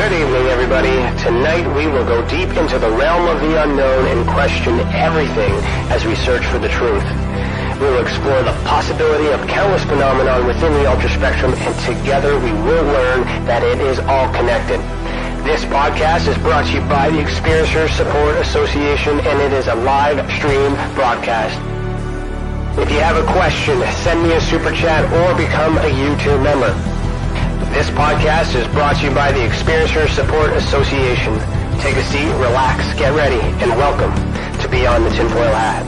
Good evening, everybody. Tonight we will go deep into the realm of the unknown and question everything as we search for the truth. We will explore the possibility of countless phenomenon within the ultra spectrum, and together we will learn that it is all connected. This podcast is brought to you by the Experiencers Support Association, and it is a live stream broadcast. If you have a question, send me a super chat or become a YouTube member. This podcast is brought to you by the Experiencers Support Association. Take a seat, relax, get ready, and welcome to Beyond the TinFoil Hat.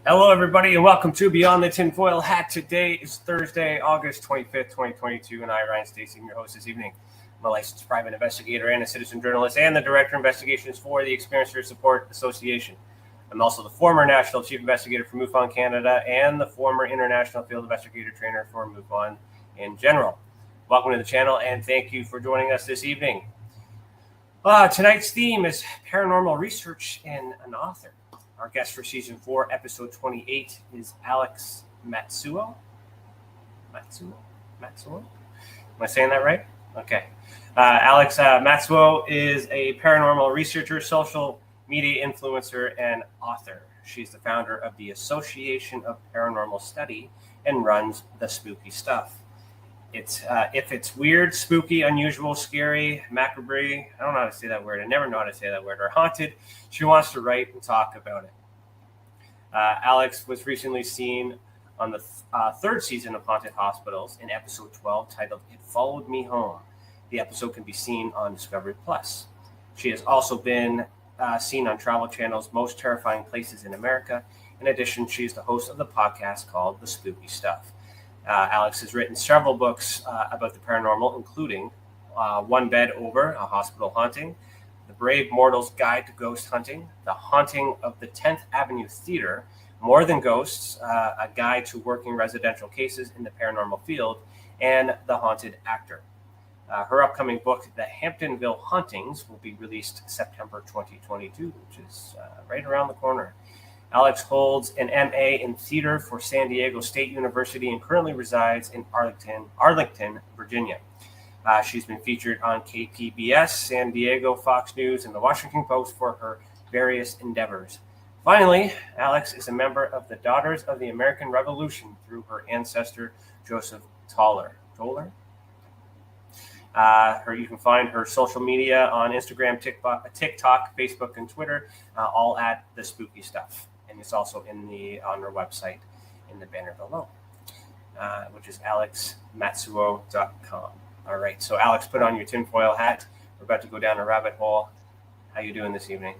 Hello, everybody, and welcome to Beyond the TinFoil Hat. Today is Thursday, August 25th, 2022, and I, Ryan Stacey, am your host this evening. I'm a licensed private investigator and a citizen journalist and the director of investigations for the Experiencers Support Association. I'm also the former national chief investigator for MUFON Canada and the former international field investigator trainer for MUFON in general. Welcome to the channel, and thank you for joining us this evening. Tonight's theme is paranormal research and an author. Our guest for season 4, episode 28, is Alex Matsuo. Matsuo? Am I saying that right? Okay. Alex Matsuo is a paranormal researcher, social media influencer, and author. She's the founder of the Association of Paranormal Study and runs The Spooky Stuff. If it's weird, spooky, unusual, scary, macabre, I don't know how to say that word. I never know how to say that word. Or haunted, she wants to write and talk about it. Alex was recently seen on the third season of Haunted Hospitals in episode 12 titled It Followed Me Home. The episode can be seen on Discovery Plus. She has also been seen on Travel Channel's Most Terrifying Places in America. In addition, she is the host of the podcast called The Spooky Stuff. Alex has written several books about the paranormal, including One Bed Over, A Hospital Haunting, The Brave Mortal's Guide to Ghost Hunting, The Haunting of the 10th Avenue Theater, More Than Ghosts, A Guide to Working Residential Cases in the Paranormal Field, and The Haunted Actor. Her upcoming book, The Hamptonville Hauntings, will be released September 2022, which is right around the corner. Alex holds an MA in theater for San Diego State University and currently resides in Arlington, Virginia. She's been featured on KPBS, San Diego, Fox News, and the Washington Post for her various endeavors. Finally, Alex is a member of the Daughters of the American Revolution through her ancestor, Joseph Toler. You can find her social media on Instagram, TikTok, Facebook, and Twitter, all at The Spooky Stuff. And it's also on her website in the banner below, which is alexmatsuo.com. All right, so Alex, put on your tinfoil hat. We're about to go down a rabbit hole. How you doing this evening?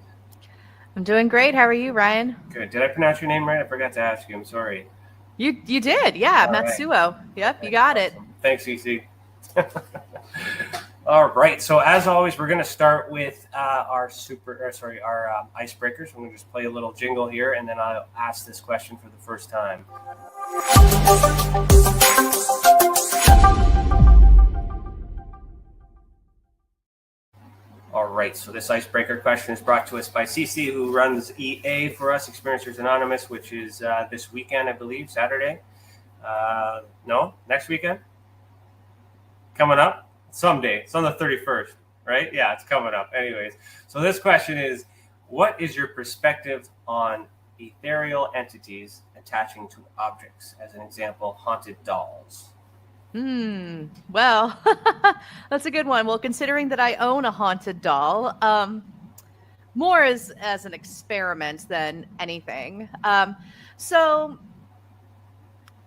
I'm doing great. How are you, Ryan? Good. Did I pronounce your name right? I forgot to ask you. I'm sorry. You did, yeah. All Matsuo. Right. Yep, you got awesome. It. Thanks, EC. All right. So as always, we're going to start with our icebreakers. I'm going to just play a little jingle here, and then I'll ask this question for the first time. All right. So this icebreaker question is brought to us by Stacey, who runs EA for us, Experiencers Anonymous, which is this weekend, I believe, Saturday. No, next weekend. Coming up. Someday. It's on the 31st, right? Yeah, it's coming up. Anyways, so this question is, what is your perspective on ethereal entities attaching to objects? As an example, haunted dolls. Well, that's a good one. Well, considering that I own a haunted doll, more as an experiment than anything. So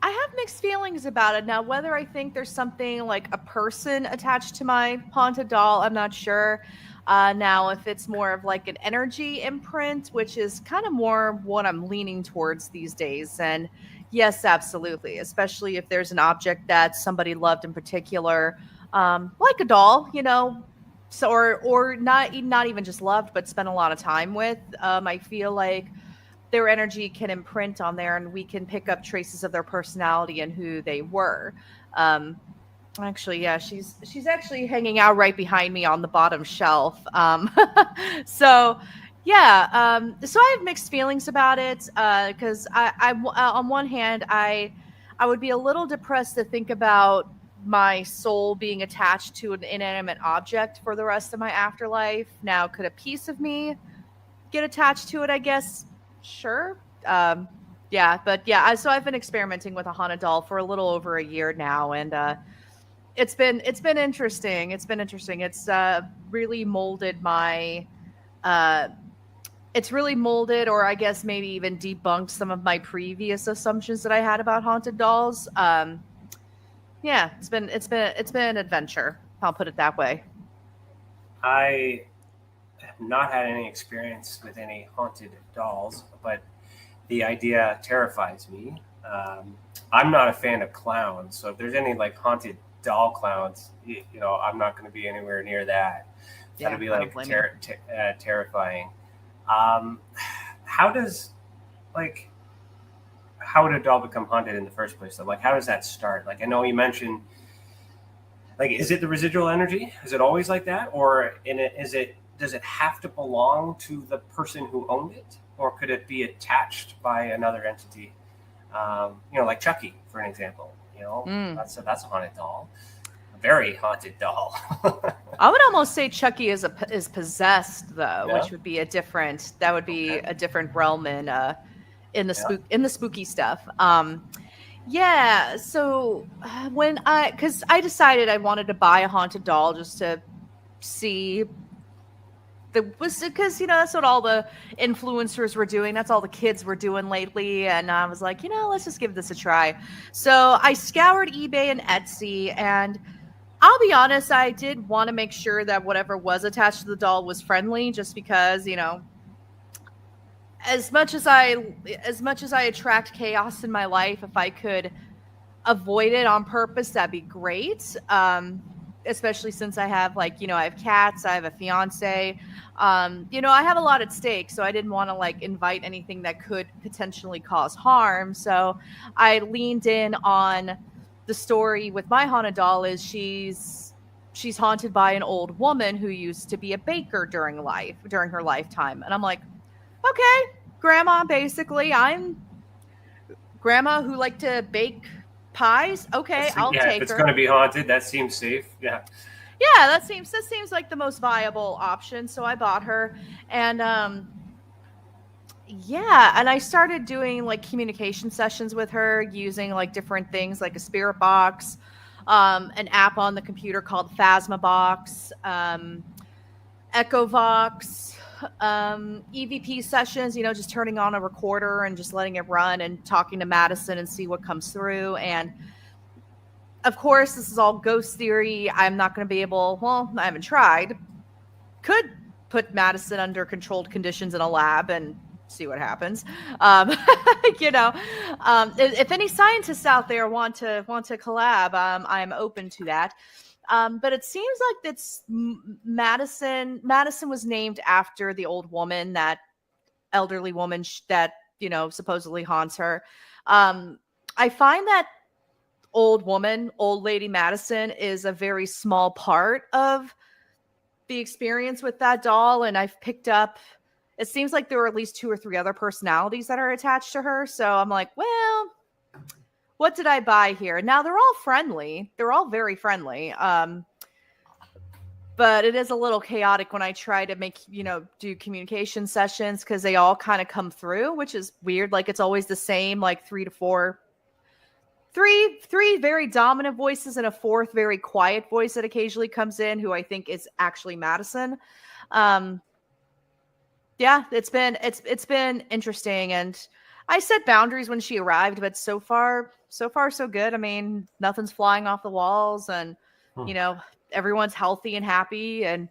I have mixed feelings about it. Now, whether I think there's something like a person attached to my haunted doll, I'm not sure. Now, if it's more of like an energy imprint, which is kind of more what I'm leaning towards these days, and yes, absolutely. Especially if there's an object that somebody loved in particular, like a doll, so or not even just loved, but spent a lot of time with. I feel like their energy can imprint on there, and we can pick up traces of their personality and who they were. Actually, yeah, she's actually hanging out right behind me on the bottom shelf. So yeah, so I have mixed feelings about it because I on one hand I would be a little depressed to think about my soul being attached to an inanimate object for the rest of my afterlife. Now, could a piece of me get attached to it? I guess, sure. Yeah, but yeah, so I've been experimenting with a haunted doll for a little over a year now, and it's been interesting. It's been interesting. It's really molded my it's really molded, or I guess maybe even debunked some of my previous assumptions that I had about haunted dolls. Yeah, it's been an adventure. I'll put it that way. I have not had any experience with any haunted dolls, but the idea terrifies me. I'm not a fan of clowns, so if there's any like haunted doll clowns, I'm not going to be anywhere near that. Yeah, That'd be like terrifying. How would a doll become haunted in the first place? So, like, how does that start? Like, I know you mentioned, like, is it the residual energy? Is it always like that, or does it have to belong to the person who owned it, or could it be attached by another entity? Like Chucky, for an example. That's a haunted doll. A very haunted doll. I would almost say Chucky is possessed, though, Yeah. which would be a different realm in the spooky stuff. Yeah. So because I decided I wanted to buy a haunted doll just to see. Because that's what all the influencers were doing. That's all the kids were doing lately, and I was like, let's just give this a try. So I scoured eBay and Etsy, and I'll be honest, I did want to make sure that whatever was attached to the doll was friendly, just because as much as I attract chaos in my life, if I could avoid it on purpose, that'd be great. Especially since I have I have cats, I have a fiance, I have a lot at stake, so I didn't want to invite anything that could potentially cause harm. So I leaned in on the story with my haunted doll is she's haunted by an old woman who used to be a baker during her lifetime. And I'm like, okay, grandma, basically, I'm grandma who liked to bake pies. Okay, I'll take her. If it's going to be haunted, that seems safe. Yeah. Yeah, that seems like the most viable option. So I bought her, and and I started doing communication sessions with her using different things like a spirit box, an app on the computer called Phasma Box, Echo Vox, EVP sessions, just turning on a recorder and just letting it run and talking to Madison and see what comes through. And of course, this is all ghost theory. I'm not going to be able, I haven't tried. Could put Madison under controlled conditions in a lab and see what happens. If any scientists out there want to collab, I'm open to that. But it seems like that's Madison. Madison was named after the old woman, that elderly woman that supposedly haunts her. I find that old lady Madison is a very small part of the experience with that doll, and I've picked up. It seems like there are at least 2 or 3 other personalities that are attached to her. So I'm like, well, what did I buy here? Now they're all friendly. They're all very friendly. But it is a little chaotic when I try to do communication sessions, because they all kind of come through, which is weird. It's always the same, 3 to 4, 3 very dominant voices and a 4th very quiet voice that occasionally comes in, who I think is actually Madison. Yeah, it's been interesting, and I set boundaries when she arrived, but so far so good. I mean, nothing's flying off the walls, and everyone's healthy and happy, and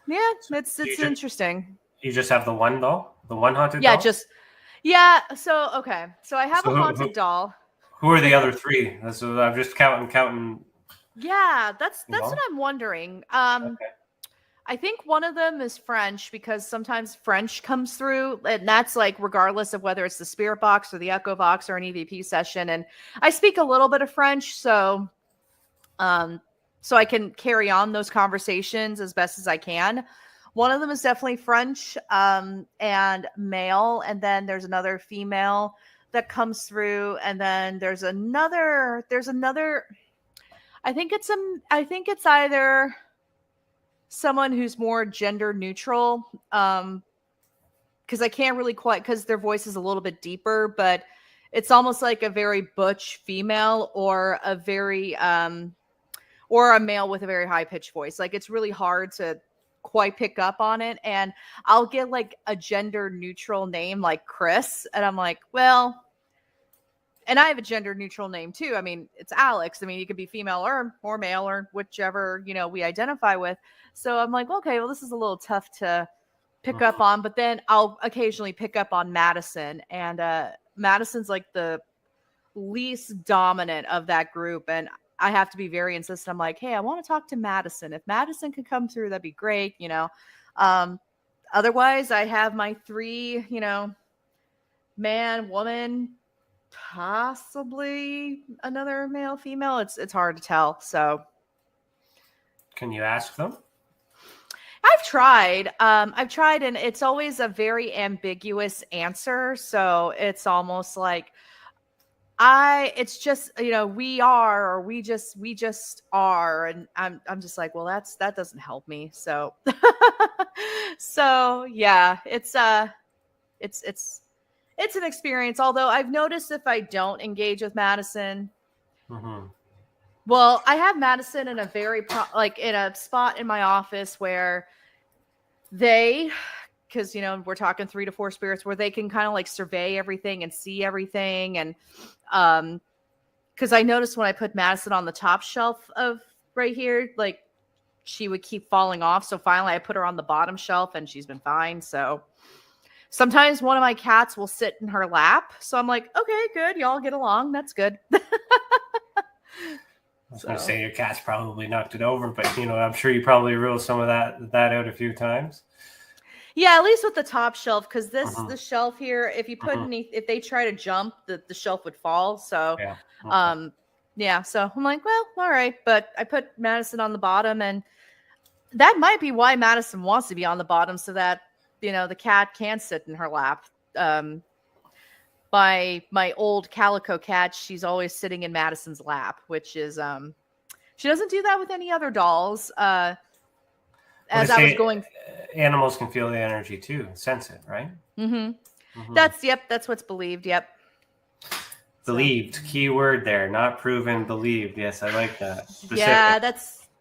yeah, it's interesting. You just have the one doll, the one haunted doll? So okay, so I have a haunted doll. Who are the other 3? So I'm just counting. Yeah, that's what I'm wondering. Okay. I think one of them is French, because sometimes French comes through, and that's regardless of whether it's the spirit box or the echo box or an EVP session. And I speak a little bit of French, so So I can carry on those conversations as best as I can. One of them is definitely French, and male. And then there's another female that comes through. And then there's another, I think it's either someone who's more gender neutral. Because I can't really quite, because their voice is a little bit deeper, but it's almost like a very butch female or a very, or a male with a very high pitched voice. Like, it's really hard to quite pick up on it. And I'll get like a gender neutral name like Chris. And I'm like, well, and I have a gender neutral name too. I mean, it's Alex. I mean, you could be female or male or whichever, we identify with. So I'm like, okay, well, this is a little tough to pick up on, but then I'll occasionally pick up on Madison, and Madison's like the least dominant of that group, and I have to be very insistent. I'm like, hey, I want to talk to Madison. If Madison could come through, that'd be great, Otherwise, I have my 3, man, woman, possibly another male, female. It's hard to tell. So, can you ask them? I've tried, and it's always a very ambiguous answer. So it's almost like it's just, we are, or we just are. And I'm just like, well, that doesn't help me. So, so yeah, it's an experience. Although I've noticed if I don't engage with Madison, well, I have Madison in a very in a spot in my office where because we're talking 3 to 4 spirits, where they can kind of like survey everything and see everything. And because I noticed when I put Madison on the top shelf of right here, like she would keep falling off. So finally I put her on the bottom shelf and she's been fine. So sometimes one of my cats will sit in her lap. So I'm like, okay, good. Y'all get along. That's good. I was going to say your cat's probably knocked it over, but I'm sure you probably ruled some of that out a few times. Yeah, at least with the top shelf, because the shelf here, if you put if they try to jump, the shelf would fall. So, yeah. So I'm like, well, all right. But I put Madison on the bottom, and that might be why Madison wants to be on the bottom, so that the cat can sit in her lap. My old calico cat, she's always sitting in Madison's lap, which is she doesn't do that with any other dolls. Animals can feel the energy too, sense it, right? That's what's believed. Yep. Believed, key word there, not proven, believed. Yes, I like that. Specific.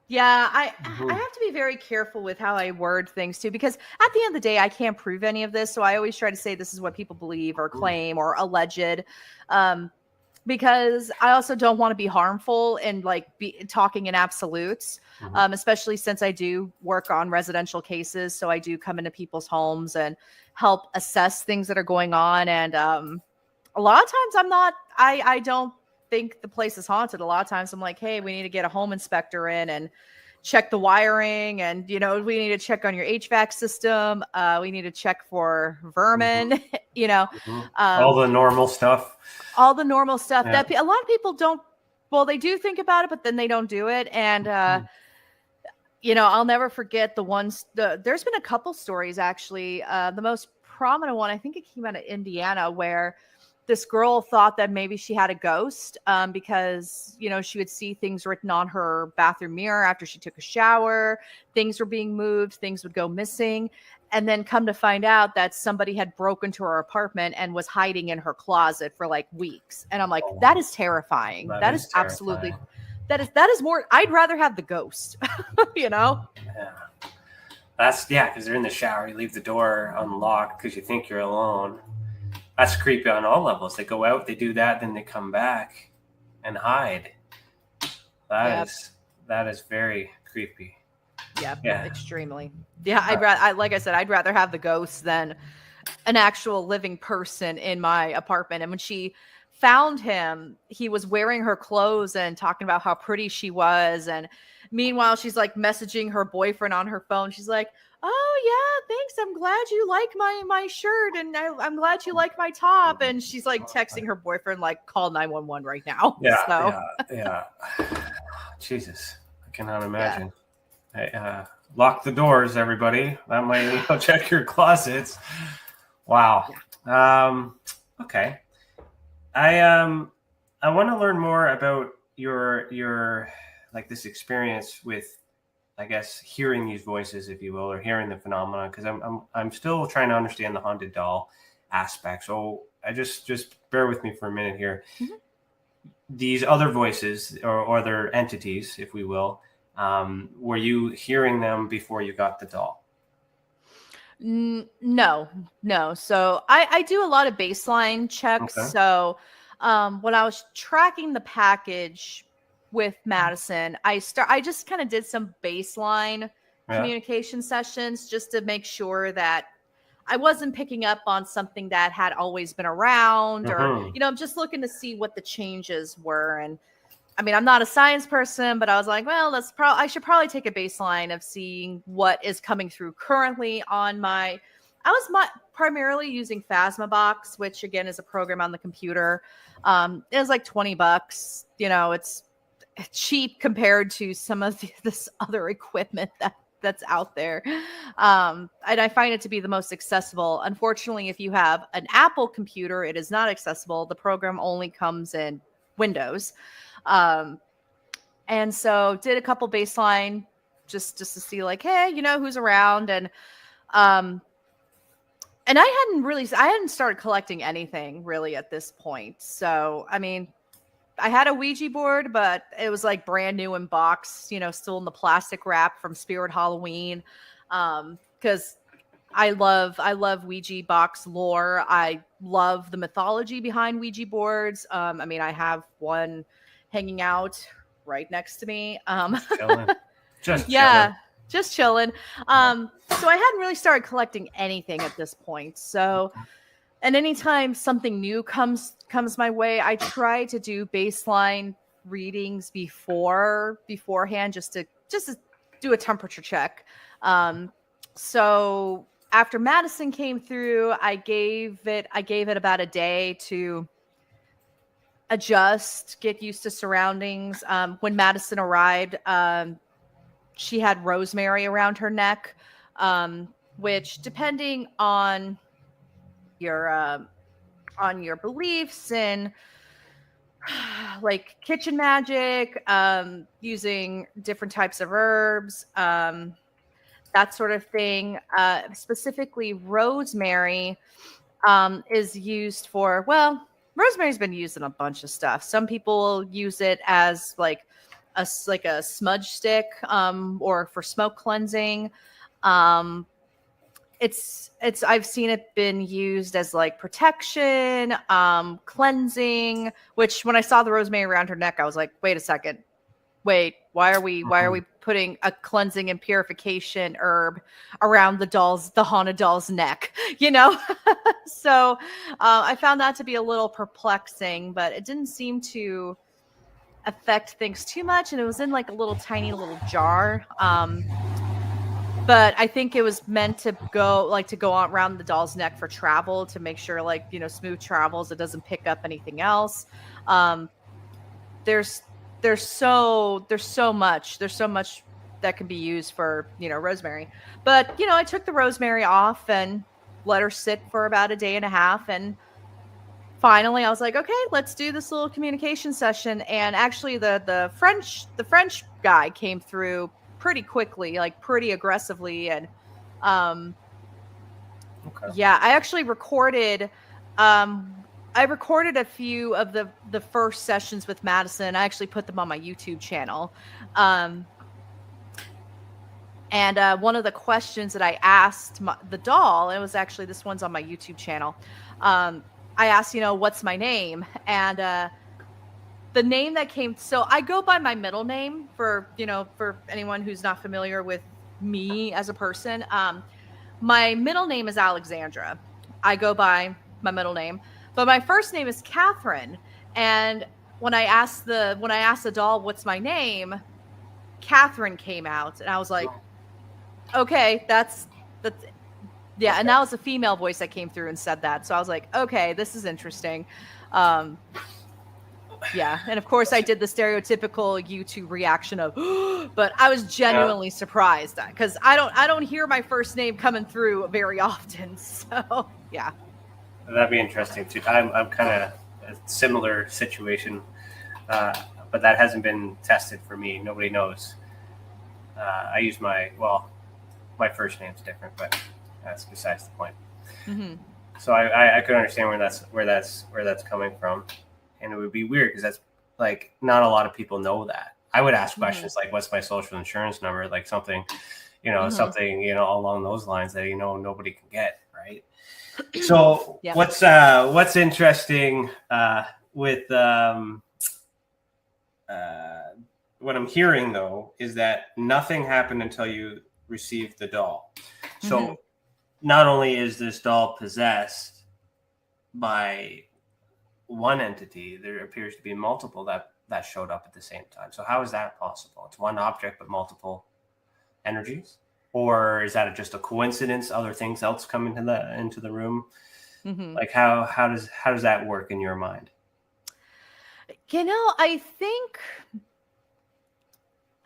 Yeah, I have to be very careful with how I word things too, because at the end of the day, I can't prove any of this. So I always try to say this is what people believe or claim or alleged, because I also don't want to be harmful and be talking in absolutes, especially since I do work on residential cases. So I do come into people's homes and help assess things that are going on. And a lot of times I don't think the place is haunted. A lot of times I'm like, hey, we need to get a home inspector in and check the wiring, and we need to check on your HVAC system, we need to check for vermin. All the normal stuff that a lot of people don't, well, they do think about it, but then they don't do it. And I'll never forget the ones, there's been a couple stories actually. The most prominent one, I think it came out of Indiana, where this girl thought that maybe she had a ghost because, she would see things written on her bathroom mirror after she took a shower. Things were being moved. Things would go missing. And then come to find out that somebody had broken into her apartment and was hiding in her closet for weeks. And I'm like, that is terrifying. That is terrifying. Absolutely. That is more. I'd rather have the ghost, Yeah. Because they're in the shower. You leave the door unlocked because you think you're alone. That's creepy on all levels. They go out, they do that, then they come back and hide. That is very creepy. Yeah, extremely. Yeah, like I said, I'd rather have the ghost than an actual living person in my apartment. And when she found him, he was wearing her clothes and talking about how pretty she was. And meanwhile, she's messaging her boyfriend on her phone. She's like, oh yeah, thanks. I'm glad you like my shirt, and I'm glad you like my top. And she's texting her boyfriend, call 911 right now. Yeah. Jesus, I cannot imagine. Yeah. Lock the doors, everybody. That might check your closets. Wow. Yeah. Okay. I want to learn more about your like this experience with, I guess, hearing these voices, if you will, or hearing the phenomena, because I'm still trying to understand the haunted doll aspect. So I just bear with me for a minute here. Mm-hmm. These other voices or other entities, if we will, were you hearing them before you got the doll? No. So I do a lot of baseline checks. Okay. So when I was tracking the package with Madison, I just kind of did some baseline communication sessions just to make sure that I wasn't picking up on something that had always been around, or, I'm just looking to see what the changes were. And I mean, I'm not a science person, but I was like, well, I should probably take a baseline of seeing what is coming through currently on I was primarily using Phasmabox, which again is a program on the computer. It was like $20. It's cheap compared to some of this other equipment that's out there. And I find it to be the most accessible. Unfortunately, if you have an Apple computer, it is not accessible. The program only comes in Windows. And so did a couple baseline just to see like, hey, who's around. And I hadn't started collecting anything really at this point. So, I mean, I had a Ouija board, but it was like brand new in box, still in the plastic wrap from Spirit Halloween. Cause I love Ouija box lore. I love the mythology behind Ouija boards. I mean, I have one hanging out right next to me. Just chilling. So I hadn't really started collecting anything at this point. So, and anytime something new comes my way, I try to do baseline readings beforehand, just to do a temperature check. So after Madison came through, I gave it about a day to adjust, get used to surroundings. When Madison arrived, she had rosemary around her neck, which, depending on your beliefs in like kitchen magic, using different types of herbs, that sort of thing. Specifically, rosemary is used for, rosemary's been used in a bunch of stuff. Some people use it as like a smudge stick, or for smoke cleansing. I've seen it been used as like protection, cleansing, which when I saw the rosemary around her neck, I was like, wait a second. Why are we putting a cleansing and purification herb around the haunted doll's neck, So I found that to be a little perplexing, but it didn't seem to affect things too much. And it was in like a little tiny little jar. But I think it was meant to go on around the doll's neck for travel, to make sure smooth travels. It doesn't pick up anything else. There's so much that can be used for, rosemary. But, I took the rosemary off and let her sit for about a day and a half. And finally I was like, okay, let's do this little communication session. And actually the French guy came through pretty quickly, like pretty aggressively. And I actually recorded a few of the first sessions with Madison. I actually put them on my YouTube channel. And one of the questions that I asked the doll, and it was actually, this one's on my YouTube channel. I asked, what's my name? And the name that came, so I go by my middle name for anyone who's not familiar with me as a person. My middle name is Alexandra. I go by my middle name, but my first name is Catherine. And when I asked the doll, what's my name, Catherine came out, and I was like, okay, that's yeah. And that was a female voice that came through and said that. So I was like, okay, this is interesting. Yeah, and of course I did the stereotypical YouTube reaction of, but I was genuinely surprised because I don't hear my first name coming through very often. So yeah, That'd be interesting too. I'm kind of a similar situation, but that hasn't been tested for me. Nobody knows. I use my first name's different, but that's besides the point. Mm-hmm. So I could understand where that's coming from, and it would be weird because that's like not a lot of people know that. I would ask questions like, "What's my social insurance number?" Like something, something along those lines that nobody can get, right? So what's interesting with what I'm hearing though is that nothing happened until you received the doll. So not only is this doll possessed by one entity, there appears to be multiple that showed up at the same time. So how is that possible? It's one object but multiple energies? Or is that just a coincidence? Other things else come into the room? Like how does that work in your mind?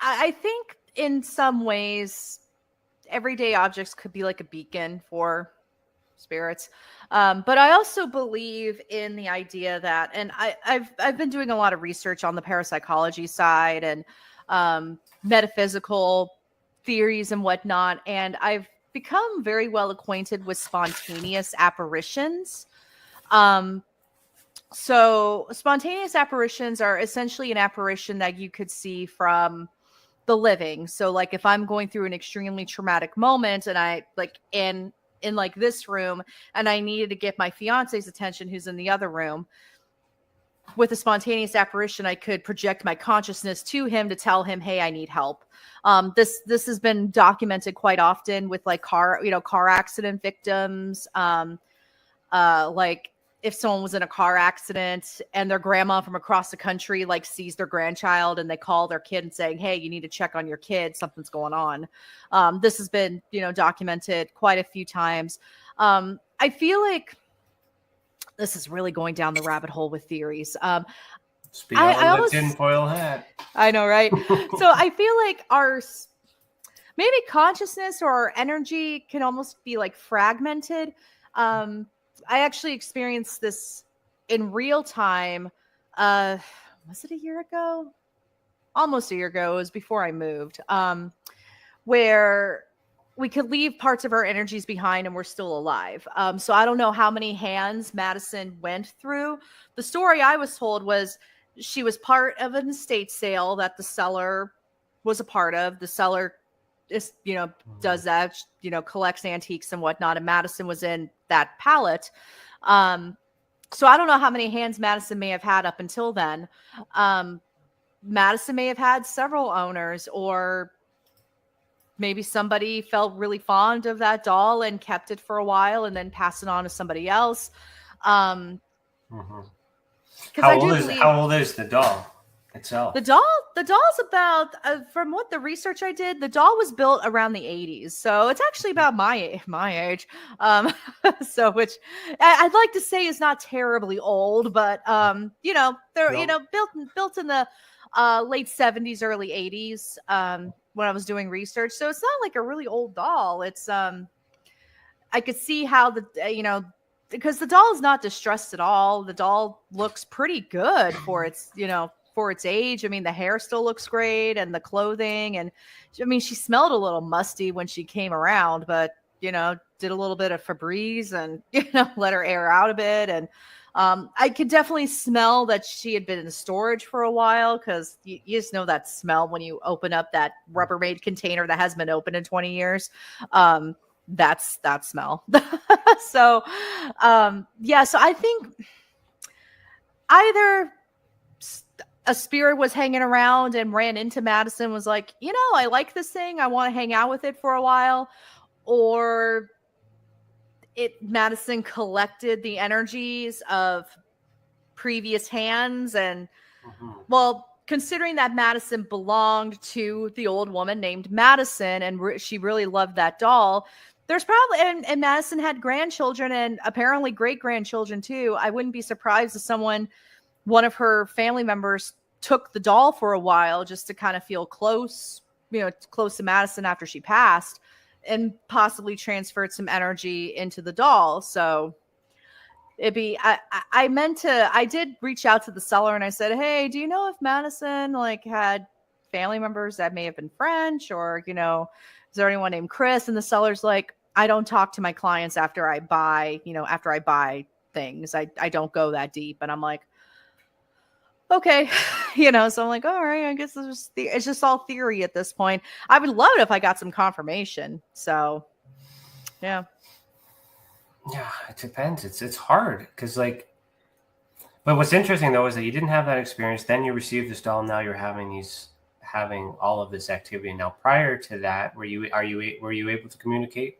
I think in some ways, everyday objects could be like a beacon for spirits. But I also believe in the idea that, and I've been doing a lot of research on the parapsychology side and metaphysical theories and whatnot, and I've become very well acquainted with spontaneous apparitions. So spontaneous apparitions are essentially an apparition that you could see from the living. So like if I'm going through an extremely traumatic moment and I like in like this room and I needed to get my fiance's attention who's in the other room, with a spontaneous apparition, I could project my consciousness to him to tell him, hey, I need help. This has been documented quite often with like car accident victims. Like if someone was in a car accident and their grandma from across the country like sees their grandchild and they call their kid and saying, hey, you need to check on your kid. Something's going on. This has been, documented quite a few times. I feel like this is really going down the rabbit hole with theories. I almost tinfoil hat. I know, right? So I feel like our maybe consciousness or our energy can almost be like fragmented. I actually experienced this in real time. Was it a year ago? Almost a year ago. It was before I moved. Where we could leave parts of our energies behind and we're still alive. So I don't know how many hands Madison went through. The story I was told was she was part of an estate sale that the seller was a part of. The seller is, does that, collects antiques and whatnot. And Madison was in that pallet. So I don't know how many hands Madison may have had up until then. Madison may have had several owners, or maybe somebody felt really fond of that doll and kept it for a while and then passed it on to somebody else. How old is the doll itself? The doll's about, from what the research I did, the doll was built around the 80s. So it's actually about my age. So which I'd like to say is not terribly old, but they're, built in the late 70s, early 80s. When I was doing research. So it's not like a really old doll. It's, I could see how because the doll is not distressed at all. The doll looks pretty good for its, for its age. I mean, the hair still looks great and the clothing. And I mean, she smelled a little musty when she came around, but, did a little bit of Febreze and, let her air out a bit. And I could definitely smell that she had been in storage for a while, because you just know that smell when you open up that Rubbermaid container that hasn't been open in 20 years. That's that smell. So, so I think either a spirit was hanging around and ran into Madison, was like, I like this thing. I want to hang out with it for a while. Or Madison collected the energies of previous hands. And considering that Madison belonged to the old woman named Madison and she really loved that doll, there's probably, and Madison had grandchildren and apparently great grandchildren too. I wouldn't be surprised if someone one of her family members took the doll for a while just to kind of feel close, close to Madison after she passed, and possibly transferred some energy into the doll. So I did reach out to the seller and I said, hey, do you know if Madison like had family members that may have been French, or, is there anyone named Chris? And the seller's like, I don't talk to my clients after I buy things. I don't go that deep. And I'm like, okay, so I'm like, all right, I guess it's just all theory at this point. I would love it if I got some confirmation. So, yeah. Yeah, it depends. It's hard because but what's interesting though is that you didn't have that experience. Then you received this doll. Now you're having all of this activity. Now, prior to that, were you able to communicate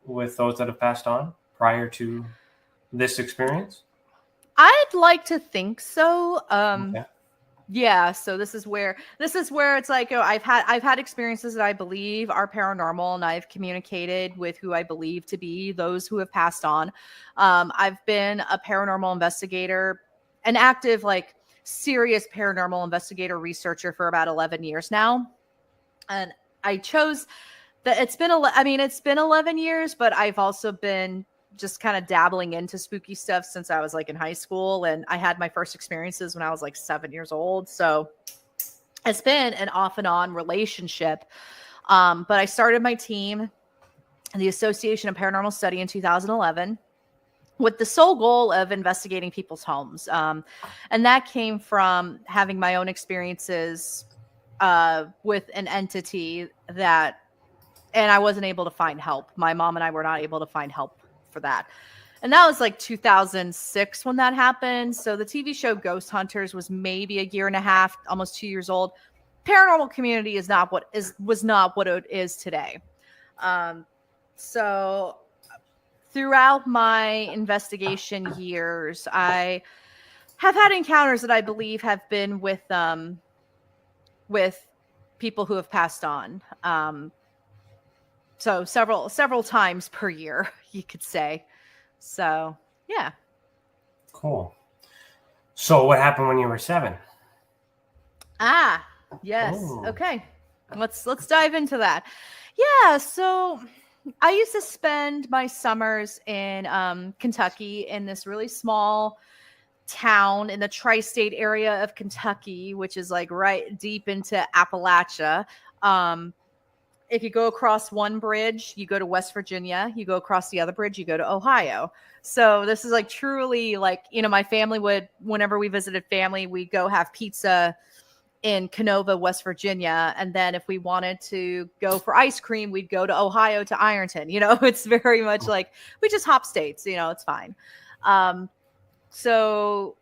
with those that have passed on prior to this experience? I'd like to think so. Okay. Yeah. So this is where it's like, I've had experiences that I believe are paranormal, and I've communicated with who I believe to be those who have passed on. I've been a paranormal investigator, an active, serious paranormal investigator researcher for about 11 years now. And I chose that it's been 11 years, but I've also been just kind of dabbling into spooky stuff since I was in high school, and I had my first experiences when I was 7 years old. So it's been an off and on relationship. But I started my team, the Association of Paranormal Study, in 2011 with the sole goal of investigating people's homes. And that came from having my own experiences with an entity and I wasn't able to find help. My mom and I were not able to find help for that. And that was 2006 when that happened. So the TV show Ghost Hunters was maybe a year and a half, almost 2 years old. Paranormal community was not what it is today. So throughout my investigation years, I have had encounters that I believe have been with people who have passed on. So several times per year, you could say. So, yeah. Cool. So what happened when you were 7? Yes. Oh. Okay. Let's dive into that. Yeah, so I used to spend my summers in Kentucky, in this really small town in the tri-state area of Kentucky, which is right deep into Appalachia. If you go across one bridge, you go to West Virginia. You go across the other bridge, you go to Ohio. So this is truly my family would, whenever we visited family, we'd go have pizza in Canova, West Virginia. And then if we wanted to go for ice cream, we'd go to Ohio, to Ironton. It's very much we just hop states, it's fine. So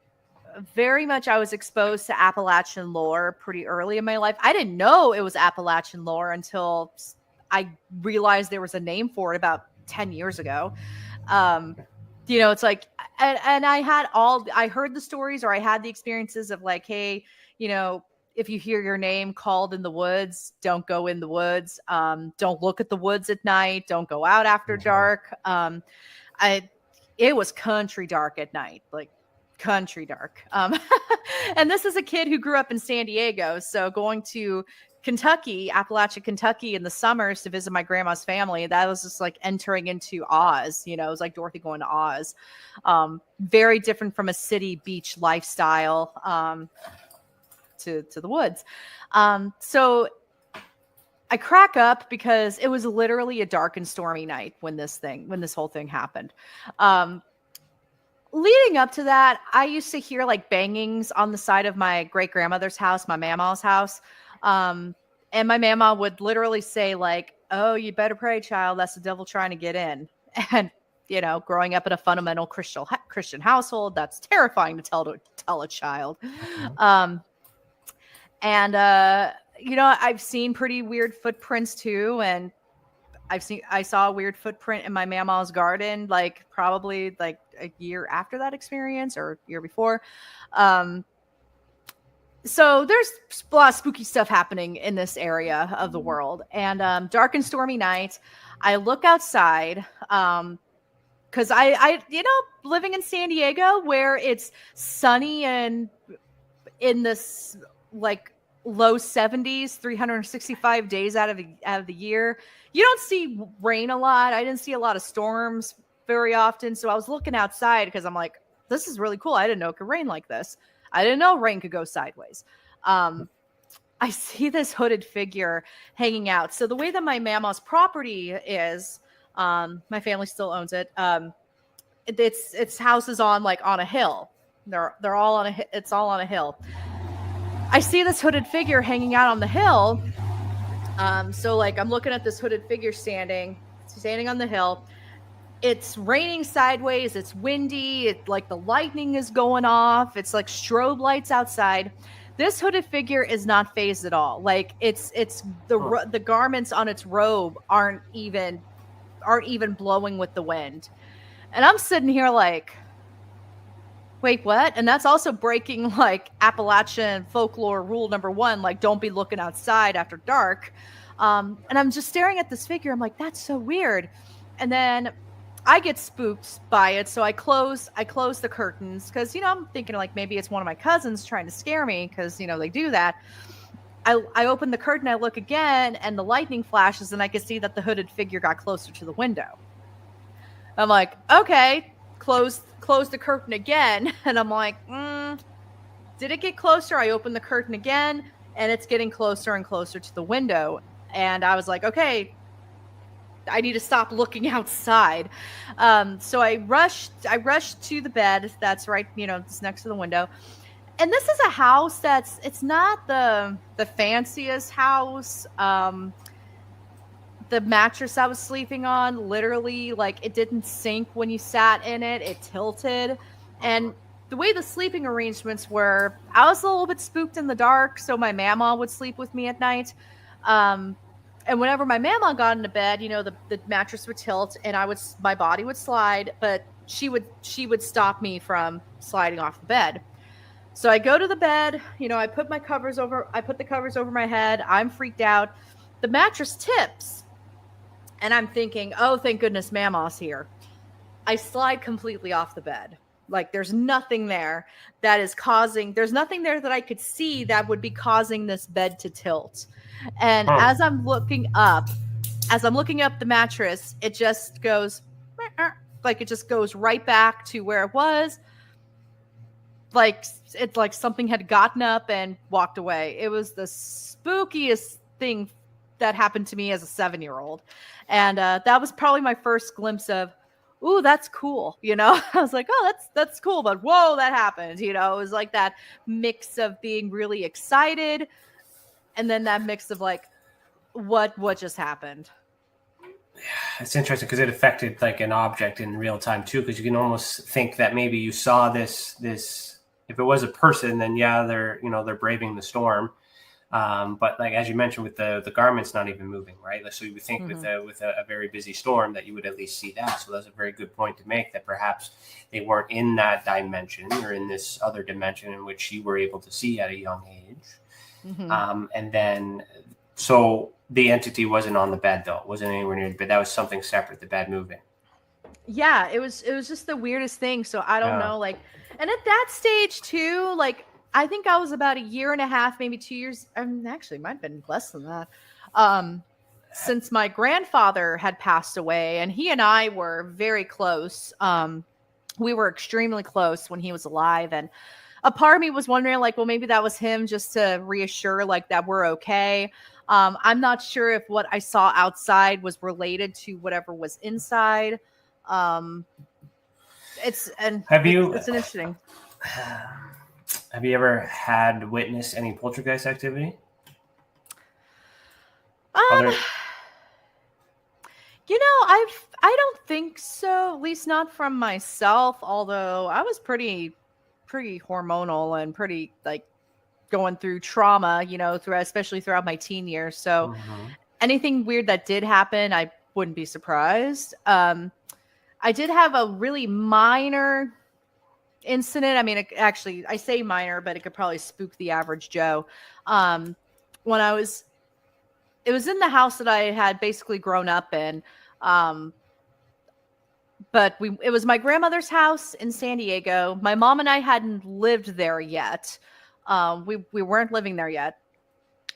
very much I was exposed to Appalachian lore pretty early in my life. I didn't know it was Appalachian lore until I realized there was a name for it about 10 years ago. It's and I heard the stories, or I had the experiences of hey, if you hear your name called in the woods, don't go in the woods. Don't look at the woods at night. Don't go out after dark. It was country dark at night, country dark. And this is a kid who grew up in San Diego. So going to Kentucky, Appalachia, Kentucky in the summers to visit my grandma's family, that was just entering into Oz. It was like Dorothy going to Oz. Very different from a city beach lifestyle to the woods. So I crack up because it was literally a dark and stormy night when this whole thing happened. Leading up to that, I used to hear bangings on the side of my great grandmother's house, my mama's house. And my mama would literally say oh, you better pray, child. That's the devil trying to get in. And, growing up in a fundamental Christian household, that's terrifying to tell a child. I've seen pretty weird footprints too. And I saw a weird footprint in my mama's garden, probably a year after that experience, or year before. So there's a lot of spooky stuff happening in this area of the world. And dark and stormy night, I look outside, because I, living in San Diego where it's sunny and in this like low 70s, 365 days out of the year, you don't see rain a lot. I didn't see a lot of storms very often. So I was looking outside because I'm like, this is really cool. I didn't know it could rain like this. I didn't know rain could go sideways. I see this hooded figure hanging out. So the way that my mama's property is, my family still owns it. Its house is on a hill. They're all on it's all on a hill. I see this hooded figure hanging out on the hill. So like I'm looking at this hooded figure standing on the hill. It's raining sideways. It's windy. It's like the lightning is going off. It's like strobe lights outside. This hooded figure is not phased at all. Like it's the garments on its robe aren't even blowing with the wind. And I'm sitting here like, wait, what? And that's also breaking like Appalachian folklore rule number 1, like don't be looking outside after dark. And I'm just staring at this figure. I'm like, that's so weird. And then I get spooked by it. So I close the curtains because, I'm thinking like maybe it's one of my cousins trying to scare me because, they do that. I open the curtain, I look again, and the lightning flashes, and I can see that the hooded figure got closer to the window. I'm like, okay, close the curtain again. And I'm like, did it get closer? I open the curtain again, and it's getting closer and closer to the window. And I was like, okay, I need to stop looking outside. So I rushed to the bed that's right, it's next to the window. And this is a house it's not the fanciest house. The mattress I was sleeping on, literally, like, it didn't sink when you sat in it. It tilted. And the way the sleeping arrangements were, I was a little bit spooked in the dark, so my mama would sleep with me at night. And whenever my mama got into bed, the mattress would tilt and my body would slide, but she would stop me from sliding off the bed. So I go to the bed, I put the covers over my head. I'm freaked out. The mattress tips. And I'm thinking, oh, thank goodness Mama's here. I slide completely off the bed. Like there's nothing there there's nothing there that I could see that would be causing this bed to tilt. And as I'm looking up the mattress, it just goes, like it just goes right back to where it was. Like it's like something had gotten up and walked away. It was the spookiest thing that happened to me as a 7-year-old. And that was probably my first glimpse of, ooh, that's cool. I was like, oh, that's cool. But whoa, that happened. It was like that mix of being really excited. And then that mix of like, what just happened? It's interesting because it affected like an object in real time too. Because you can almost think that maybe you saw this, if it was a person, then yeah, they're braving the storm. But like as you mentioned, with the garments not even moving, right? So you would think with a very busy storm that you would at least see that. So that's a very good point to make, that perhaps they weren't in that dimension or in this other dimension in which you were able to see at a young age. And then so the entity wasn't on the bed though, wasn't anywhere near the bed. That was something separate. The bed moving. Yeah, it was just the weirdest thing. So I don't know, like, and at that stage too, like. I think I was about 1.5 years, maybe 2 years. Actually, it might have been less than that. Since my grandfather had passed away, and he and I were very close. We were extremely close when he was alive. And a part of me was wondering, like, well, maybe that was him just to reassure, like, that we're okay. I'm not sure if what I saw outside was related to whatever was inside. It's an interesting. Have you ever had witnessed any poltergeist activity? I don't think so. At least not from myself. Although I was pretty hormonal and pretty like going through trauma, especially throughout my teen years. So anything weird that did happen, I wouldn't be surprised. I did have a really minor incident. I mean, actually, I say minor, but it could probably spook the average Joe. When it was in the house that I had basically grown up in. but it was my grandmother's house in San Diego. My mom and I hadn't lived there yet. We weren't living there yet.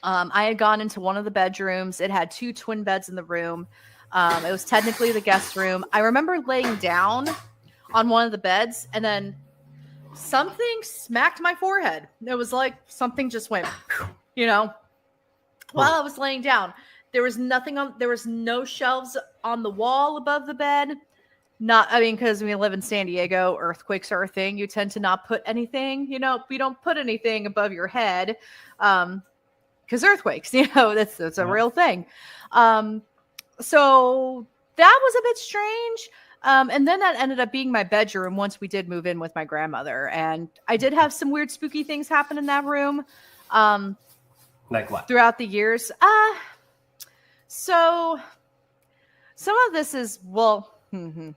I had gone into one of the bedrooms. It had 2 twin beds in the room. It was technically the guest room. I remember laying down on one of the beds, and then something smacked my forehead. It was like something just went, while I was laying down. There was no shelves on the wall above the bed. Because we live in San Diego, earthquakes are a thing. You tend to not put anything, we don't put anything above your head. Because earthquakes, that's a real thing. So that was a bit strange. And then that ended up being my bedroom once we did move in with my grandmother. And I did have some weird, spooky things happen in that room. Like what? Throughout the years. So some of this is, where do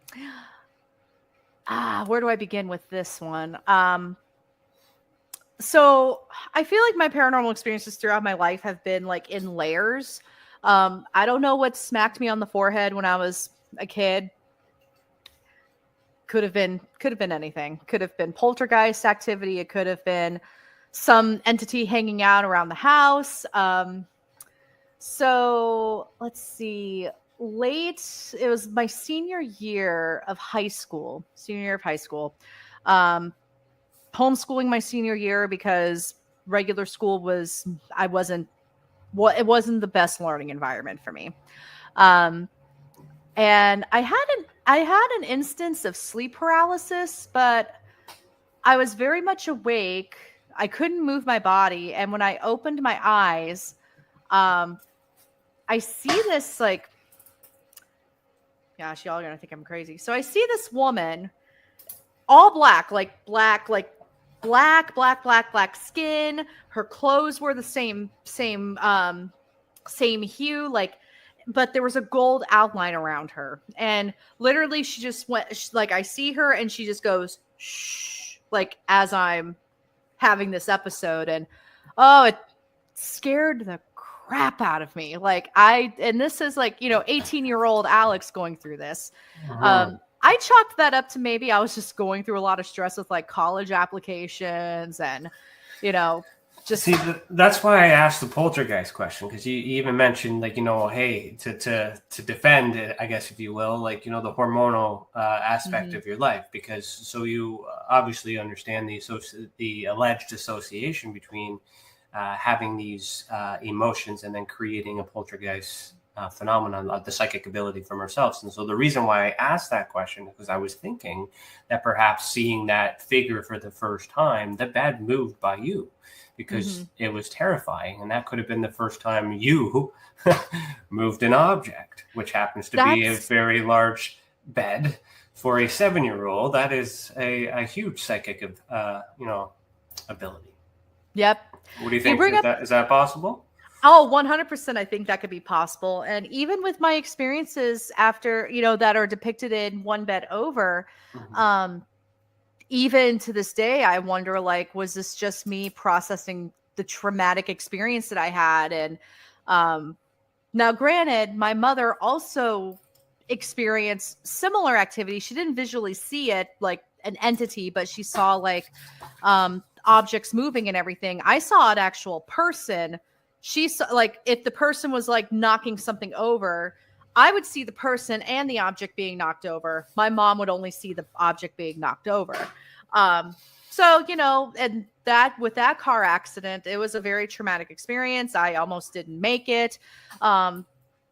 I begin with this one? So I feel like my paranormal experiences throughout my life have been like in layers. I don't know what smacked me on the forehead when I was a kid. Could have been anything. Could have been poltergeist activity. It could have been some entity hanging out around the house. So let's see. It was my senior year of high school. Homeschooling my senior year because regular school it wasn't the best learning environment for me. And I had an instance of sleep paralysis, but I was very much awake. I couldn't move my body. And when I opened my eyes, I see this like, gosh, y'all are going to think I'm crazy. So I see this woman all black skin. Her clothes were the same hue, but there was a gold outline around her. And literally she just went, I see her and she just goes, shh, as I'm having this episode. And it scared the crap out of me. And this is 18-year-old Alex going through this. I chalked that up to maybe I was just going through a lot of stress with college applications and, just see. That's why I asked the poltergeist question, because you even mentioned hey, to defend it, I guess, if you will, the hormonal aspect of your life, because so you obviously understand the alleged association between having these emotions and then creating a poltergeist phenomenon of the psychic ability from ourselves. And so the reason why I asked that question is because I was thinking that perhaps seeing that figure for the first time, the bed moved by you because it was terrifying. And that could have been the first time you moved an object, which happens to be a very large bed for a 7-year-old. That is a huge psychic ability. Yep. What do you think? Is that possible? Oh, 100%. I think that could be possible. And even with my experiences after, that are depicted in One Bed Over, even to this day, I wonder, was this just me processing the traumatic experience that I had? And now, granted, my mother also experienced similar activity. She didn't visually see it like an entity, but she saw objects moving and everything. I saw an actual person. She saw, if the person was knocking something over, I would see the person and the object being knocked over. My mom would only see the object being knocked over. So, and that with that car accident, it was a very traumatic experience. I almost didn't make it.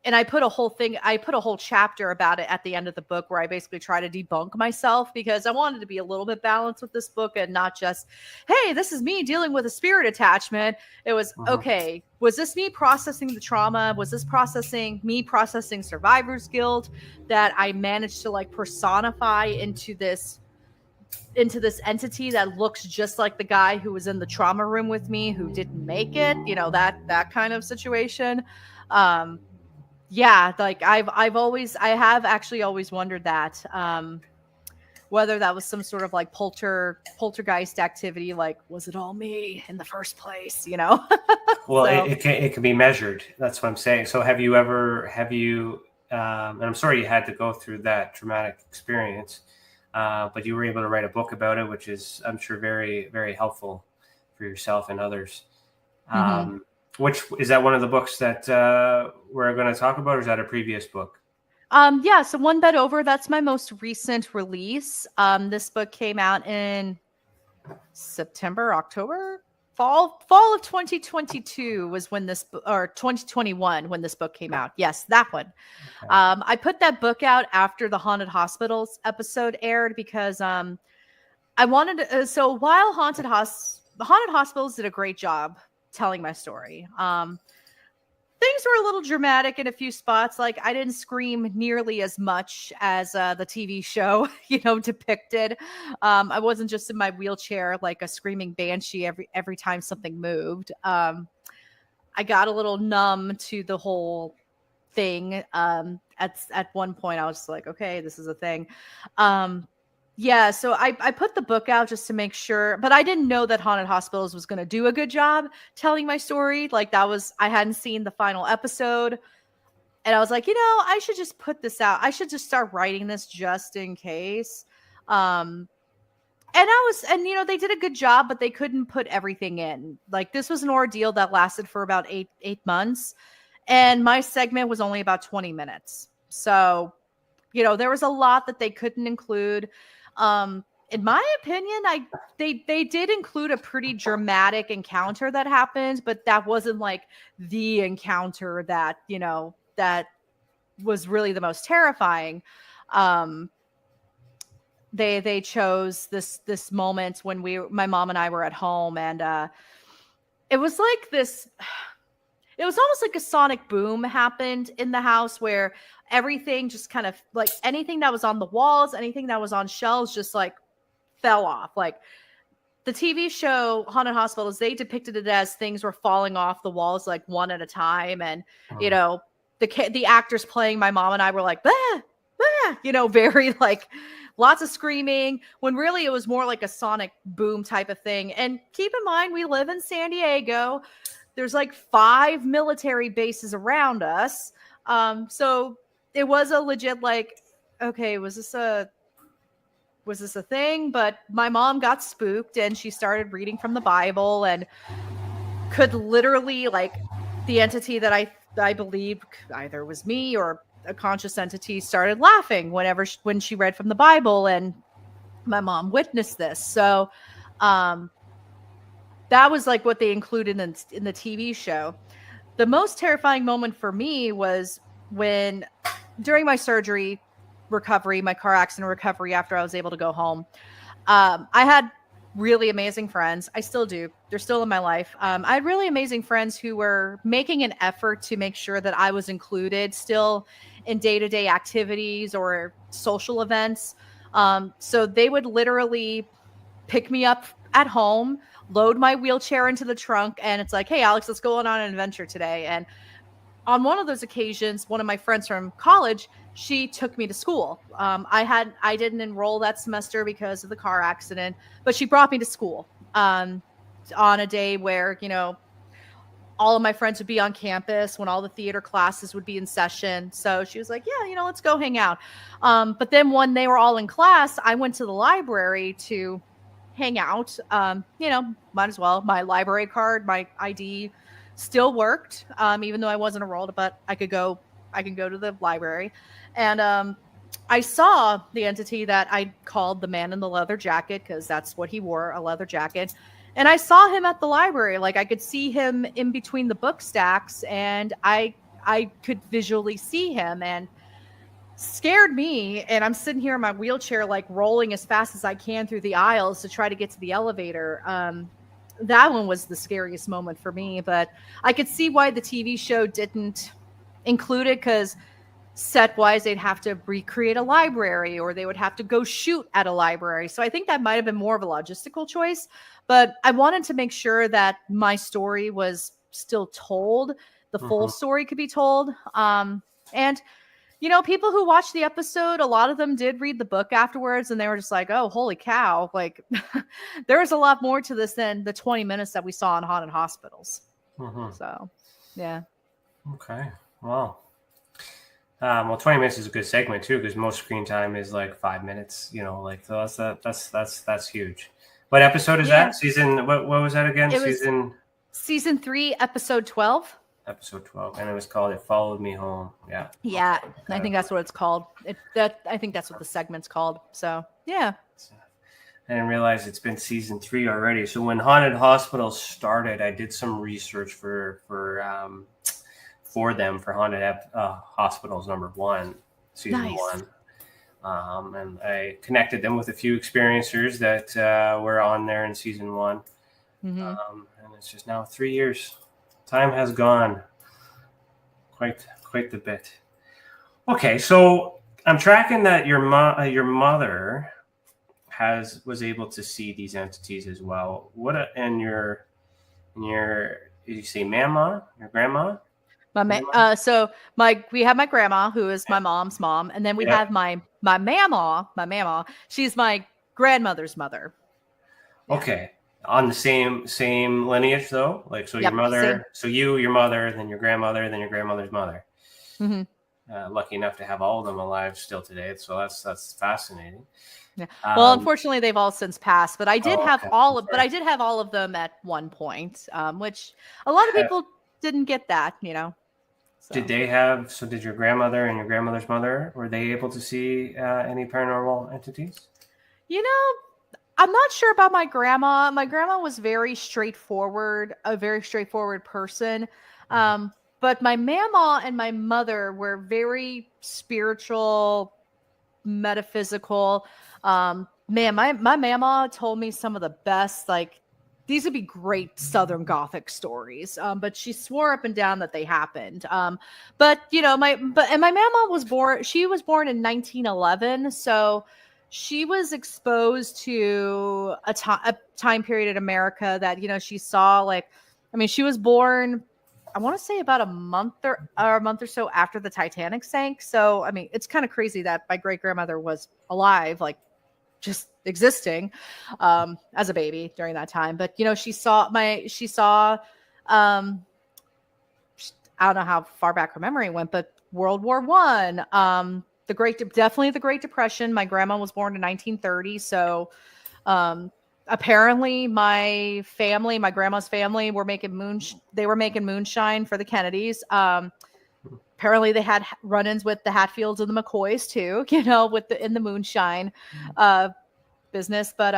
And I put a whole chapter about it at the end of the book where I basically try to debunk myself, because I wanted to be a little bit balanced with this book and not just, hey, this is me dealing with a spirit attachment. It was, okay, was this me processing the trauma? Was this me processing survivor's guilt that I managed to personify into this entity that looks just like the guy who was in the trauma room with me who didn't make it, that kind of situation. Yeah, I have actually always wondered that, whether that was some sort of poltergeist activity, was it all me in the first place, Well, so. it can be measured. That's what I'm saying. So have you and I'm sorry you had to go through that traumatic experience, but you were able to write a book about it, which is, I'm sure, very, very helpful for yourself and others. Which is that one of the books that we're going to talk about, or is that a previous book? Yeah, so One Bed Over, that's my most recent release. This book came out in September, October, fall of 2022 was when this, or 2021 when this book came out. Yes, that one. Okay. I put that book out after the Haunted Hospitals episode aired because I wanted to, so while Haunted Hospitals did a great job telling my story. Things were a little dramatic in a few spots. Like, I didn't scream nearly as much as the TV show, depicted. I wasn't just in my wheelchair like a screaming banshee every time something moved. I got a little numb to the whole thing. At one point, I was just like, okay, this is a thing. Yeah, so I put the book out just to make sure, but I didn't know that Haunted Hospitals was going to do a good job telling my story. Like, I hadn't seen the final episode, and I was like, I should just put this out. I should just start writing this just in case. And they did a good job, but they couldn't put everything in. Like, this was an ordeal that lasted for about eight months, and my segment was only about 20 minutes. So, there was a lot that they couldn't include. In my opinion, they did include a pretty dramatic encounter that happened, but that wasn't like the encounter that, that was really the most terrifying. They chose this moment when my mom and I were at home, and it was like this. It was almost like a sonic boom happened in the house where everything just kind of, like, anything that was on the walls, anything that was on shelves just like fell off. Like, the TV show Haunted Hospitals, they depicted it as things were falling off the walls like one at a time. And, the actors playing my mom and I were like, bah, bah, very like lots of screaming, when really it was more like a sonic boom type of thing. And keep in mind, we live in San Diego. There's like 5 military bases around us. So it was a legit, like, okay, was this a thing? But my mom got spooked and she started reading from the Bible and could literally, like, the entity that I believe either was me or a conscious entity started laughing when she read from the Bible, and my mom witnessed this. So, that was like what they included in the TV show. The most terrifying moment for me was when, during my surgery recovery, my car accident recovery, after I was able to go home, I had really amazing friends. I still do. They're still in my life. I had really amazing friends who were making an effort to make sure that I was included still in day-to-day activities or social events. So they would literally pick me up at home, load my wheelchair into the trunk, and it's like, hey, Alex, let's go on an adventure today. And on one of those occasions, one of my friends from college, she took me to school. I didn't enroll that semester because of the car accident, but she brought me to school on a day where, all of my friends would be on campus, when all the theater classes would be in session. So she was like, yeah, let's go hang out. But then when they were all in class, I went to the library to hang out. Might as well. My library card, my ID still worked, even though I wasn't enrolled, but I could go to the library. And I saw the entity that I called the man in the leather jacket, because that's what he wore, a leather jacket. And I saw him at the library. Like, I could see him in between the book stacks, and I could visually see him, and scared me. And I'm sitting here in my wheelchair, like, rolling as fast as I can through the aisles to try to get to the elevator. That one was the scariest moment for me, but I could see why the TV show didn't include it, because set-wise, they'd have to recreate a library, or they would have to go shoot at a library. So I think that might have been more of a logistical choice, but I wanted to make sure that my story was still told. The full story could be told. And people who watched the episode, a lot of them did read the book afterwards, and they were just like, oh, holy cow. Like, there was a lot more to this than the 20 minutes that we saw on Haunted Hospitals. So, yeah. Okay. Wow. Well, 20 minutes is a good segment too, because most screen time is like 5 minutes. So that's huge. What episode is that? Season what was that again? It was season 3, episode 12. Episode 12, and it was called "It Followed Me Home." Yeah. Yeah, I think that's what it's called. I think that's what the segment's called. So yeah. I didn't realize it's been season 3 already. So when Haunted Hospitals started, I did some research for them for Haunted Hospitals #1, season 1. And I connected them with a few experiencers that were on there in season 1. Mm-hmm. And it's just now 3 years. Time has gone quite the bit. Okay, so I'm tracking that your mother was able to see these entities as well. And your did you say mama, your grandma? We have my grandma, who is my mom's mom, and then we have my mama. She's my grandmother's mother. Okay. On the same lineage though? Like, so your mother, your mother, then your grandmother, then your grandmother's mother. Mm-hmm. Lucky enough to have all of them alive still today. So that's fascinating. Yeah. Well, unfortunately, they've all since passed, but I did have all of them at one point, which a lot of people didn't get that, So. Did your grandmother and your grandmother's mother, were they able to see any paranormal entities? I'm not sure about my grandma. My grandma was a very straightforward person. But my mama and my mother were very spiritual, metaphysical. Man, my mama told me some of the best, these would be great Southern Gothic stories. But she swore up and down that they happened. And my mama was born in 1911. So she was exposed to a time period in America that, she saw, she was born, I want to say about a month or so after the Titanic sank. So, it's kind of crazy that my great grandmother was alive, just existing as a baby during that time. But, she saw, I don't know how far back her memory went, but World War I, definitely the Great Depression. My grandma was born in 1930. So, apparently my grandma's family were making moonshine for the Kennedys. Apparently they had run-ins with the Hatfields and the McCoys too, in the moonshine business. But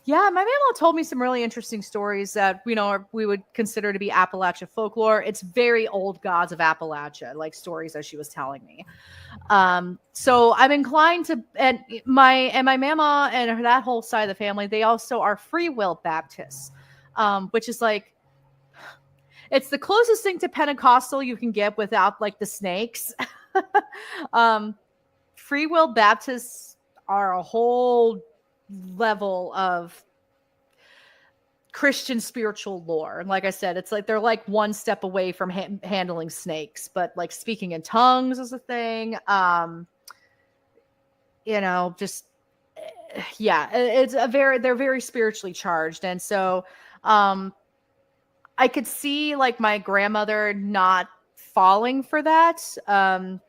my mama told me some really interesting stories that we would consider to be Appalachia folklore. It's very old gods of Appalachia, stories that she was telling me. So I'm inclined to, and my mama and that whole side of the family, they also are free will Baptists, which is it's the closest thing to Pentecostal you can get without the snakes. Free will Baptists are a whole level of Christian spiritual lore. And like I said, it's they're one step away from handling snakes, but speaking in tongues is a thing. They're very spiritually charged. And so, I could see my grandmother not falling for that. And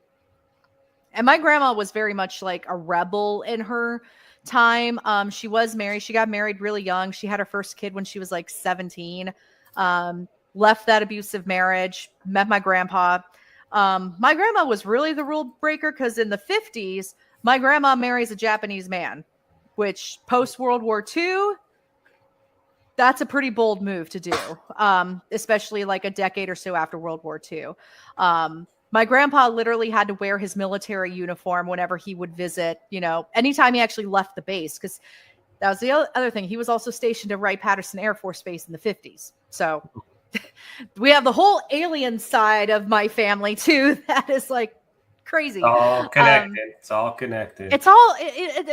my grandma was very much a rebel in her time. She was married. She got married really young. She had her first kid when she was 17. Left that abusive marriage, met my grandpa. My grandma was really the rule breaker because in the 50s, my grandma marries a Japanese man, which post World War II, that's a pretty bold move to do, especially a decade or so after World War II. My grandpa literally had to wear his military uniform whenever he would visit, anytime he actually left the base, because that was the other thing. He was also stationed at Wright-Patterson Air Force Base in the 50s. So we have the whole alien side of my family too. That is crazy. All connected. It's all connected. It's all,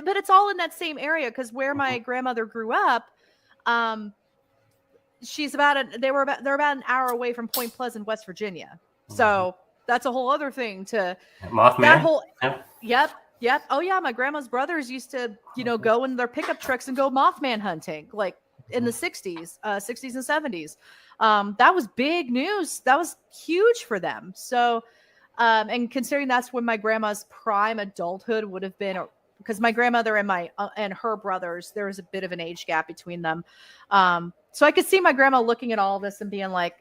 but it's all in that same area because where my grandmother grew up, they're about an hour away from Point Pleasant, West Virginia. So that's a whole other thing to Mothman. That whole, yep. Oh yeah. My grandma's brothers used to, go in their pickup trucks and go Mothman hunting, in the 60s and 70s. That was big news. That was huge for them. So, And considering that's when my grandma's prime adulthood would have been, because my grandmother and her brothers, there was a bit of an age gap between them. So I could see my grandma looking at all of this and being like,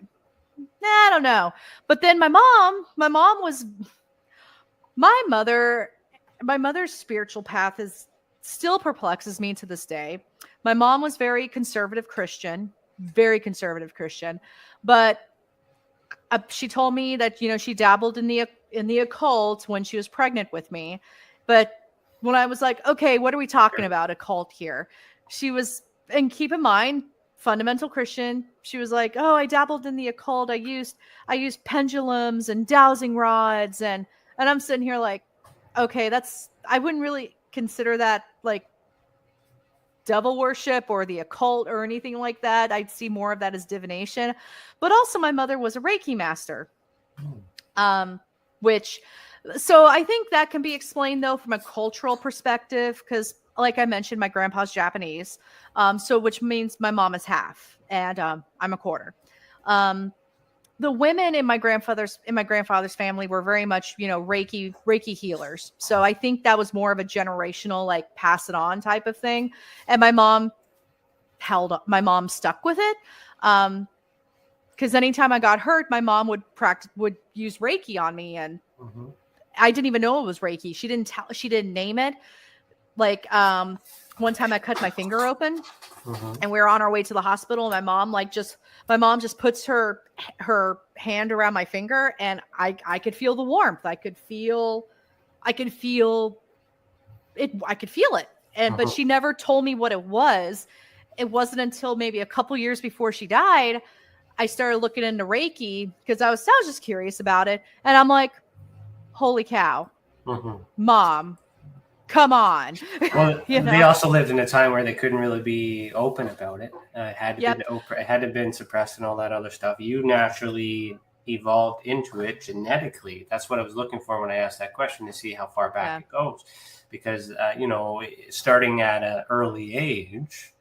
nah, I don't know. But then my mother's spiritual path still perplexes me to this day. My mom was very conservative Christian, but she told me that, she dabbled in the occult when she was pregnant with me. But when I was like, okay, what are we talking about? Occult here. She was, and keep in mind, fundamental Christian. She was like, oh, I dabbled in the occult. I used pendulums and dowsing rods. And I'm sitting here like, okay, I wouldn't really consider that like devil worship or the occult or anything like that. I'd see more of that as divination. But also my mother was a Reiki master, so I think that can be explained though from a cultural perspective, because like I mentioned, my grandpa's Japanese, so which means my mom is half and I'm a quarter. The women in my grandfather's family were very much, Reiki healers. So I think that was more of a generational, like pass it on type of thing. And my mom stuck with it. Because anytime I got hurt, my mom would use Reiki on me, and I didn't even know it was Reiki. She didn't name it. Like one time I cut my finger open, and we were on our way to the hospital. And my mom just puts her hand around my finger, and I could feel the warmth. I could feel it. But she never told me what it was. It wasn't until maybe a couple years before she died, I started looking into Reiki, because I was just curious about it. And I'm like, holy cow, Mom, come on. Well, they also lived in a time where they couldn't really be open about it. It had to been suppressed and all that other stuff. You naturally evolved into it genetically. That's what I was looking for when I asked that question, to see how far back it goes. Because, starting at an early age,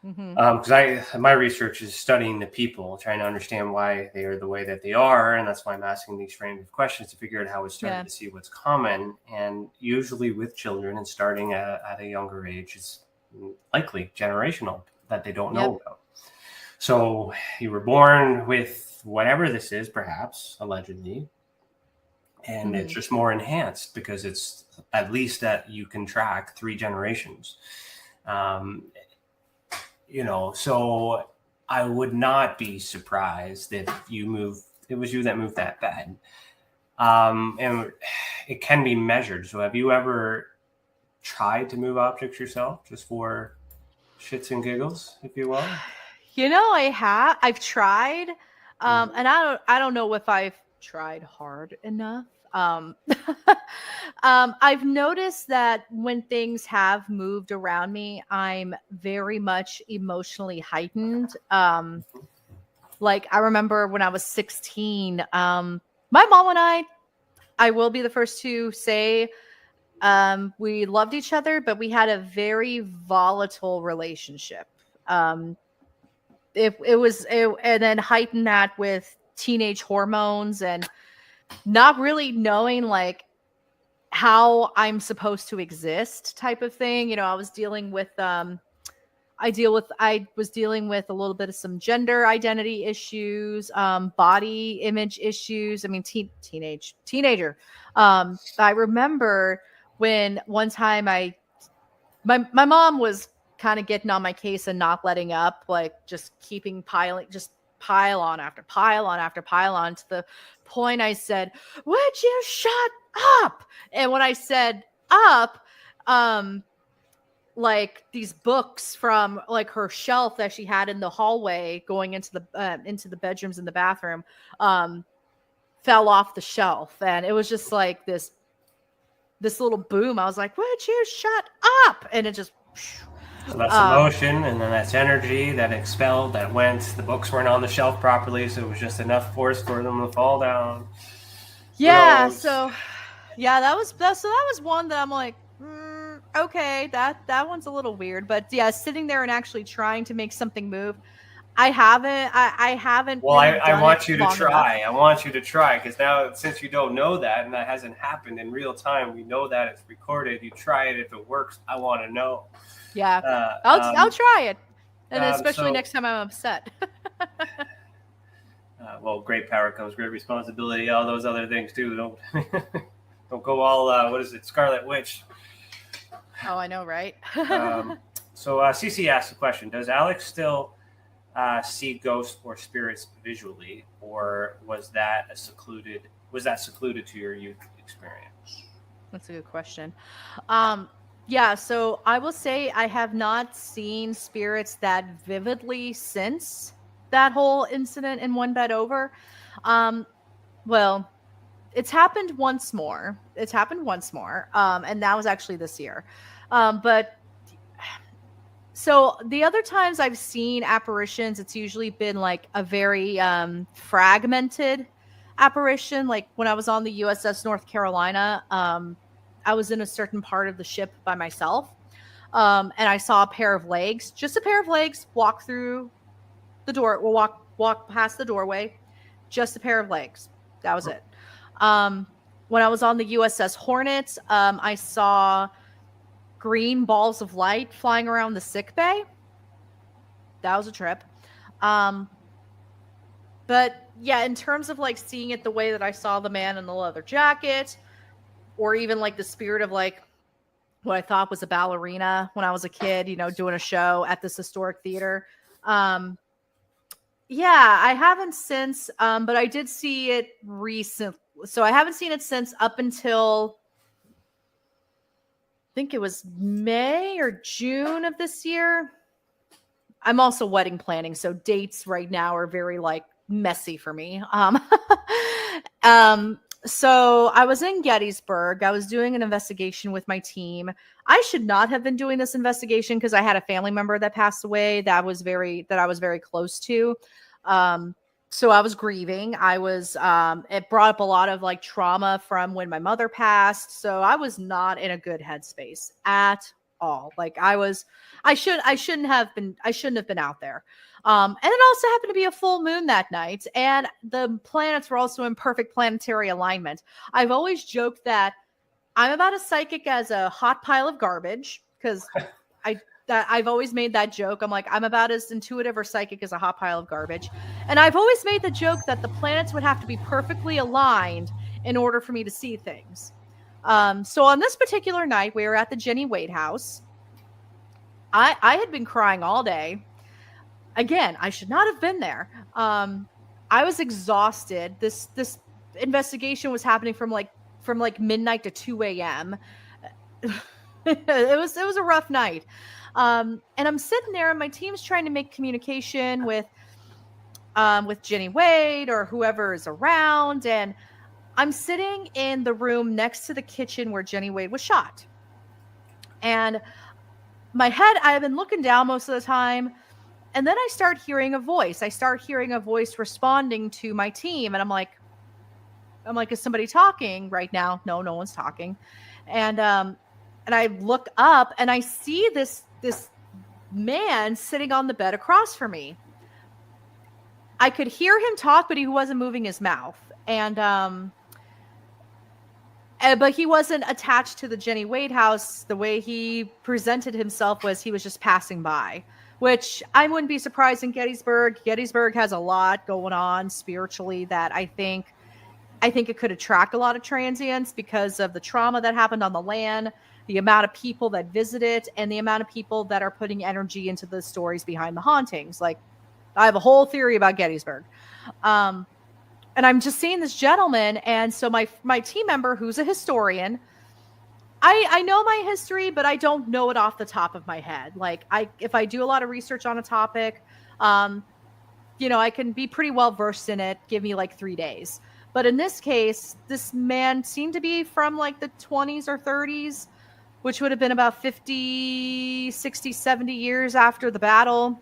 because my research is studying the people, trying to understand why they are the way that they are, and that's why I'm asking these frames of questions, to figure out how it's starting to see what's common. And usually with children, and starting at a younger age, is likely generational, that they don't know about. So you were born with whatever this is, perhaps allegedly, and it's just more enhanced because it's at least that you can track 3 generations. So I would not be surprised if it was you that moved that bad. And it can be measured. So have you ever tried to move objects yourself, just for shits and giggles, if you will? I've tried. And I don't know if I've tried hard enough. I've noticed that when things have moved around me, I'm very much emotionally heightened. Like I remember when I was 16, my mom and I will be the first to say, we loved each other, but we had a very volatile relationship. And then heighten that with teenage hormones and not really knowing like how I'm supposed to exist type of thing. I was dealing with, I was dealing with a little bit of some gender identity issues, body image issues. I mean, teenager. I remember when one time my mom was kind of getting on my case and not letting up, like just pile on after pile on after pile on, to the point I said, would you shut up? And when I said up, like these books from like her shelf that she had in the hallway going into the bedrooms and the bathroom fell off the shelf. And it was just like this little boom. I was like, would you shut up? And it just... So that's emotion, and then that's energy that expelled, that went. The books weren't on the shelf properly, so it was just enough force for them to fall down. Yeah, so that was one that I'm like, okay, that one's a little weird. But yeah, sitting there and actually trying to make something move, I haven't. I haven't. Well, really I done want it you to long try. enough. I want you to try, because now, since you don't know that and that hasn't happened in real time, we know that it's recorded. You try it. If it works, I want to know. Yeah, I'll try it, and especially so, next time I'm upset. well, great power comes great responsibility. All those other things too. Don't don't go all what is it, Scarlet Witch? Oh, I know, right? So CC asked the question: does Alex still see ghosts or spirits visually, or was that secluded to your youth experience? That's a good question. Yeah, so I will say I have not seen spirits that vividly since that whole incident in One Bed Over. Well, it's happened once more. And that was actually this year. But so the other times I've seen apparitions, it's usually been like a very fragmented apparition. Like when I was on the USS North Carolina, I was in a certain part of the ship by myself. And I saw a pair of legs, just a pair of legs, walk through the door, walk past the doorway, just a pair of legs. That was it. When I was on the USS Hornet, I saw green balls of light flying around the sick bay. That was a trip. But yeah, in terms of like seeing it the way that I saw the man in the leather jacket, or even like the spirit of like what I thought was a ballerina when I was a kid, doing a show at this historic theater. Yeah, I haven't since, but I did see it recently. So I haven't seen it since up until I think it was May or June of this year. I'm also wedding planning, so dates right now are very like messy for me. So I was in Gettysburg. I was doing an investigation with my team. I should not have been doing this investigation because I had a family member that passed away that I was very close to. So I was grieving. It brought up a lot of like trauma from when my mother passed. So I was not in a good headspace at all. Like I shouldn't have been out there. And it also happened to be a full moon that night, and the planets were also in perfect planetary alignment. I've always joked that I'm about as psychic as a hot pile of garbage, because I've always made that joke. I'm like, I'm about as intuitive or psychic as a hot pile of garbage. And I've always made the joke that the planets would have to be perfectly aligned in order for me to see things. So on this particular night, we were at the Jenny Wade house. I had been crying all day. Again, I should not have been there. I was exhausted. This investigation was happening from midnight to 2 a.m. It was a rough night. And I'm sitting there, and my team's trying to make communication with Jenny Wade or whoever is around, and I'm sitting in the room next to the kitchen where Jenny Wade was shot. And I've been looking down most of the time. And then I start hearing a voice. Responding to my team. And I'm like, is somebody talking right now? No one's talking. And I look up and I see this man sitting on the bed across from me. I could hear him talk, but he wasn't moving his mouth. But he wasn't attached to the Jenny Wade house. The way he presented himself was he was just passing by. Which I wouldn't be surprised in Gettysburg. Gettysburg has a lot going on spiritually that I think it could attract a lot of transients because of the trauma that happened on the land, the amount of people that visit it, and the amount of people that are putting energy into the stories behind the hauntings. Like, I have a whole theory about Gettysburg. And I'm just seeing this gentleman, and so my team member, who's a historian, I know my history, but I don't know it off the top of my head. Like, if I do a lot of research on a topic, I can be pretty well versed in it. Give me like 3 days. But in this case, this man seemed to be from like the 20s or 30s, which would have been about 50, 60, 70 years after the battle.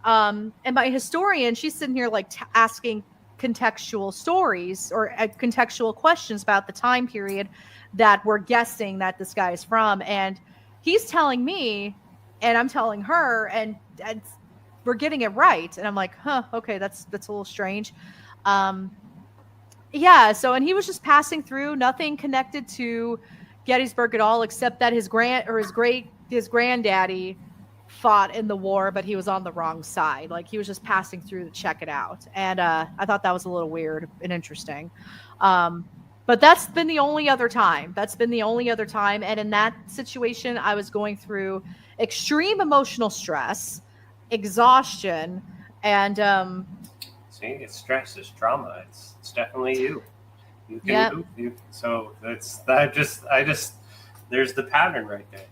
And my historian, she's sitting here like asking contextual stories or contextual questions about the time period that we're guessing that this guy is from. And he's telling me, and I'm telling her, and we're getting it right. And I'm like, huh, okay, that's a little strange. Yeah. So, and he was just passing through, nothing connected to Gettysburg at all, except that his granddaddy fought in the war, but he was on the wrong side. Like, he was just passing through to check it out. And I thought that was a little weird and interesting. But that's been the only other time. And in that situation, I was going through extreme emotional stress, exhaustion, and see, it's stress, it's trauma. It's definitely you. You can yeah. So there's the pattern right there.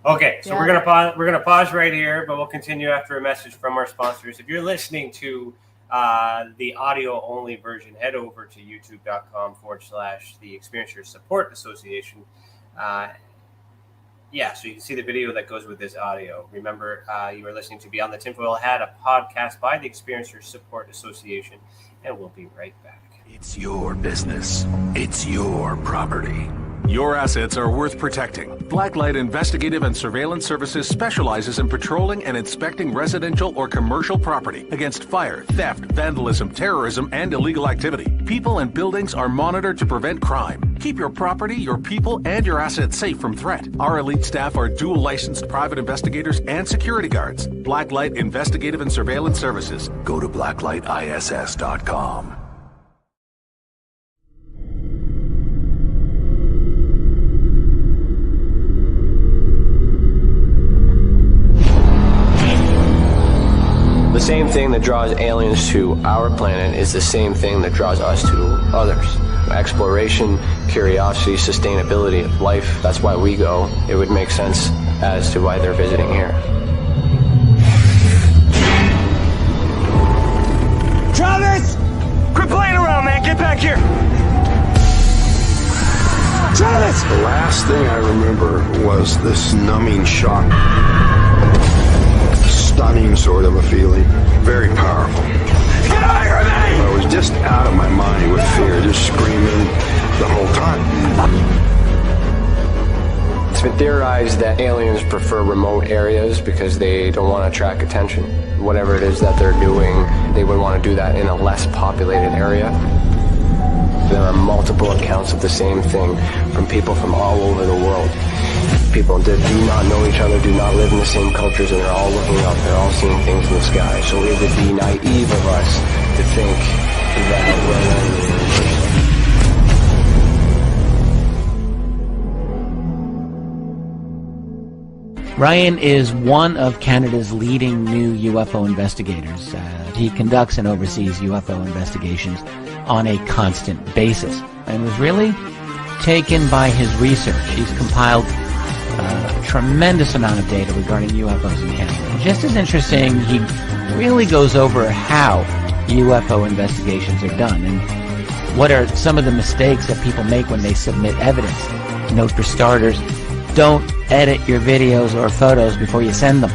Okay, so we're gonna pause right here, but we'll continue after a message from our sponsors. If you're listening to the audio only version, head over to youtube.com/the Experiencers Support Association. So you can see the video that goes with this audio. Remember, you are listening to Beyond the Tinfoil Hat, a podcast by the Experiencers Support Association, and we'll be right back. It's your business. It's your property. Your assets are worth protecting. Blacklight Investigative and Surveillance Services specializes in patrolling and inspecting residential or commercial property against fire, theft, vandalism, terrorism, and illegal activity. People and buildings are monitored to prevent crime. Keep your property, your people, and your assets safe from threat. Our elite staff are dual licensed private investigators and security guards. Blacklight Investigative and Surveillance Services. Go to blacklightiss.com. The same thing that draws aliens to our planet is the same thing that draws us to others. Exploration, curiosity, sustainability of life. That's why we go. It would make sense as to why they're visiting here. Travis! Quit playing around, man. Get back here. Travis! The last thing I remember was this numbing shock. Stunning sort of a feeling. Very powerful. Get away from me! I was just out of my mind with fear, just screaming the whole time. It's been theorized that aliens prefer remote areas because they don't want to attract attention. Whatever it is that they're doing, they would want to do that in a less populated area. There are multiple accounts of the same thing from people from all over the world. People that do not know each other, do not live in the same cultures, and they're all looking up, they're all seeing things in the sky. So it would be naive of us to think that we're Ryan is one of Canada's leading new UFO investigators. He conducts and oversees UFO investigations on a constant basis and was really taken by his research. He's compiled a tremendous amount of data regarding UFOs in Canada. And just as interesting, he really goes over how UFO investigations are done and what are some of the mistakes that people make when they submit evidence. Note for starters, don't edit your videos or photos before you send them.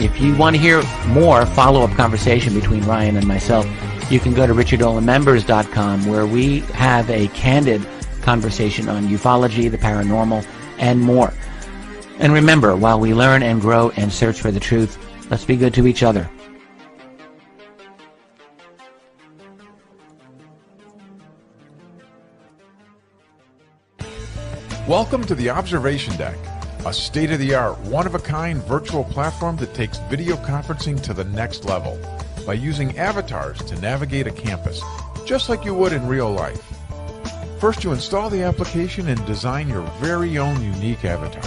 If you want to hear more follow-up conversation between Ryan and myself, you can go to richardolanmembers.com, where we have a candid conversation on ufology, the paranormal, and more. And remember, while we learn and grow and search for the truth, let's be good to each other. Welcome to the Observation Deck, a state-of-the-art, one-of-a-kind virtual platform that takes video conferencing to the next level by using avatars to navigate a campus, just like you would in real life. First, you install the application and design your very own unique avatar.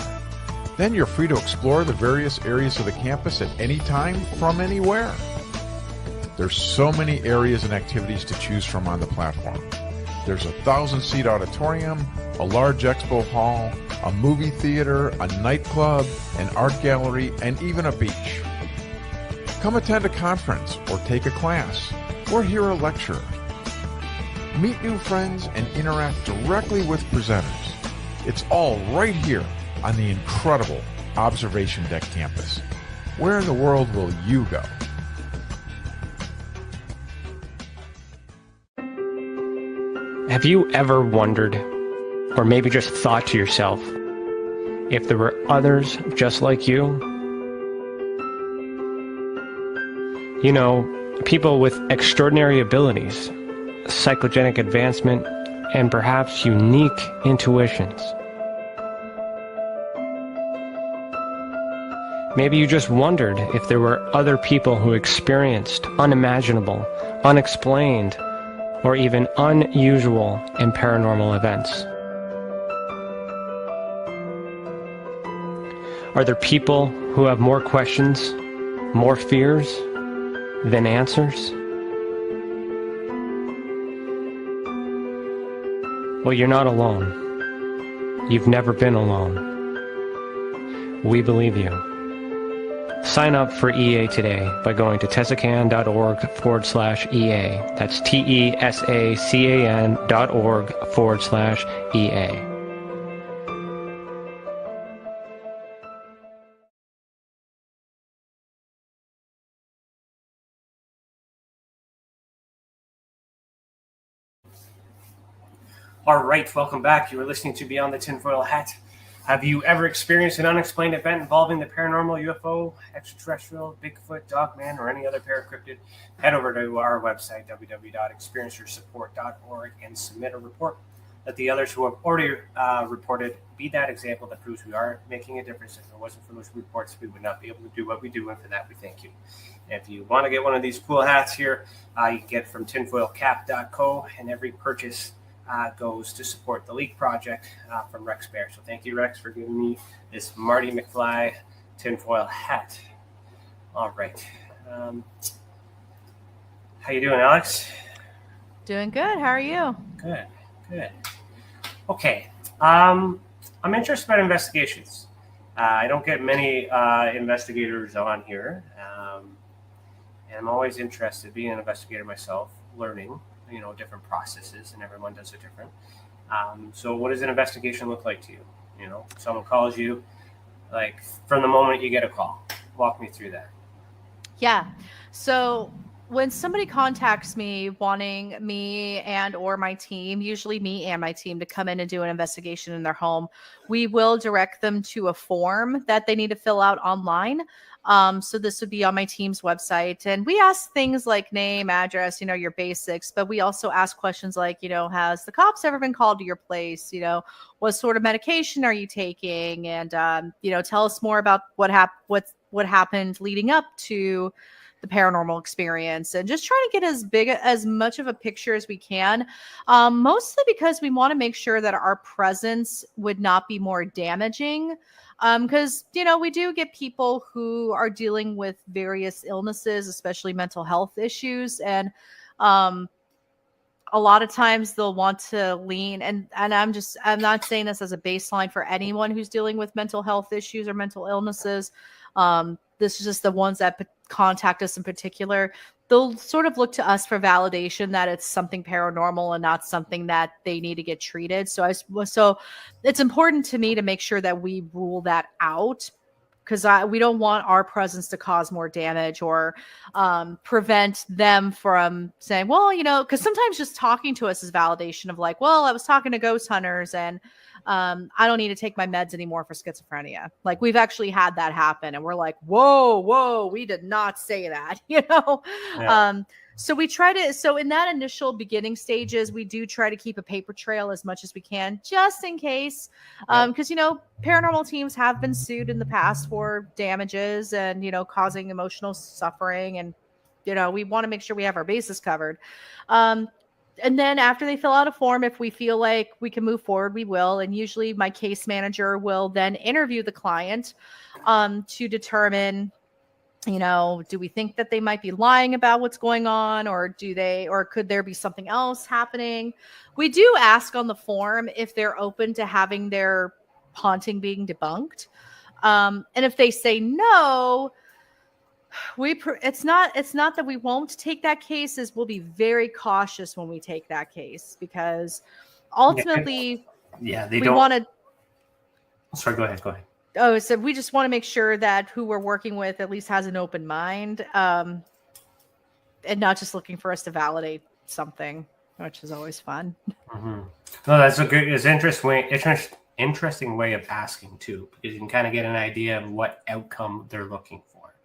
Then you're free to explore the various areas of the campus at any time from anywhere. There's so many areas and activities to choose from on the platform. There's a 1,000-seat auditorium, a large expo hall, a movie theater, a nightclub, an art gallery, and even a beach. Come attend a conference, or take a class, or hear a lecture. Meet new friends and interact directly with presenters. It's all right here on the incredible Observation Deck campus. Where in the world will you go? Have you ever wondered, or maybe just thought to yourself, if there were others just like you? You know, people with extraordinary abilities, psychogenic advancement, and perhaps unique intuitions. Maybe you just wondered if there were other people who experienced unimaginable, unexplained, or even unusual and paranormal events. Are there people who have more questions, more fears than answers? Well, you're not alone. You've never been alone. We believe you. Sign up for EA today by going to tesacan.org/EA. That's TESACAN.org/EA. All right, welcome back. You are listening to Beyond the Tinfoil Hat. Have you ever experienced an unexplained event involving the paranormal, UFO, extraterrestrial, Bigfoot, Dogman, or any other paracryptid? Head over to our website, www.experienceyoursupport.org, and submit a report. Let the others who have already reported be that example that proves we are making a difference. If it wasn't for those reports, we would not be able to do what we do, and for that we thank you. If you want to get one of these cool hats here, you can get it from tinfoilcap.co, and every purchase goes to support the Leak Project from Rex Bear. So thank you, Rex, for giving me this Marty McFly tinfoil hat. All right. How you doing, Alex? Doing good. How are you? Good. Okay. I'm interested in investigations. I don't get many investigators on here. And I'm always interested, being an investigator myself, learning different processes, and everyone does it different. So what does an investigation look like to you? Someone calls you, like from the moment you get a call. Walk me through that. Yeah. So when somebody contacts me wanting me and or my team, usually me and my team, to come in and do an investigation in their home, we will direct them to a form that they need to fill out online. So this would be on my team's website. And we ask things like name, address, your basics, but we also ask questions like, has the cops ever been called to your place? What sort of medication are you taking? And, tell us more about what happened leading up to the paranormal experience, and just try to get as much of a picture as we can. Mostly because we want to make sure that our presence would not be more damaging. Because, we do get people who are dealing with various illnesses, especially mental health issues. And a lot of times they'll want to lean, and I'm not saying this as a baseline for anyone who's dealing with mental health issues or mental illnesses. This is just the ones that contact us in particular. They'll sort of look to us for validation that it's something paranormal and not something that they need to get treated. So it's important to me to make sure that we rule that out, because we don't want our presence to cause more damage or prevent them from saying, well, because sometimes just talking to us is validation of like, well, I was talking to ghost hunters and I don't need to take my meds anymore for schizophrenia. Like, we've actually had that happen, and we're like, whoa, we did not say that, Yeah. So we try to, in that initial beginning stages, we do try to keep a paper trail as much as we can, just in case, because, paranormal teams have been sued in the past for damages and, causing emotional suffering. And, we want to make sure we have our bases covered. And then after they fill out a form, if we feel like we can move forward, we will. And usually my case manager will then interview the client to determine, do we think that they might be lying about what's going on, or could there be something else happening? We do ask on the form if they're open to having their haunting being debunked. And if they say no, it's not that we won't take that case, is we'll be very cautious when we take that case, because ultimately they don't want to. Sorry, go ahead. Oh, so we just want to make sure that who we're working with at least has an open mind, and not just looking for us to validate something, which is always fun. Mm-hmm. No, that's interesting way of asking too, because you can kind of get an idea of what outcome they're looking for.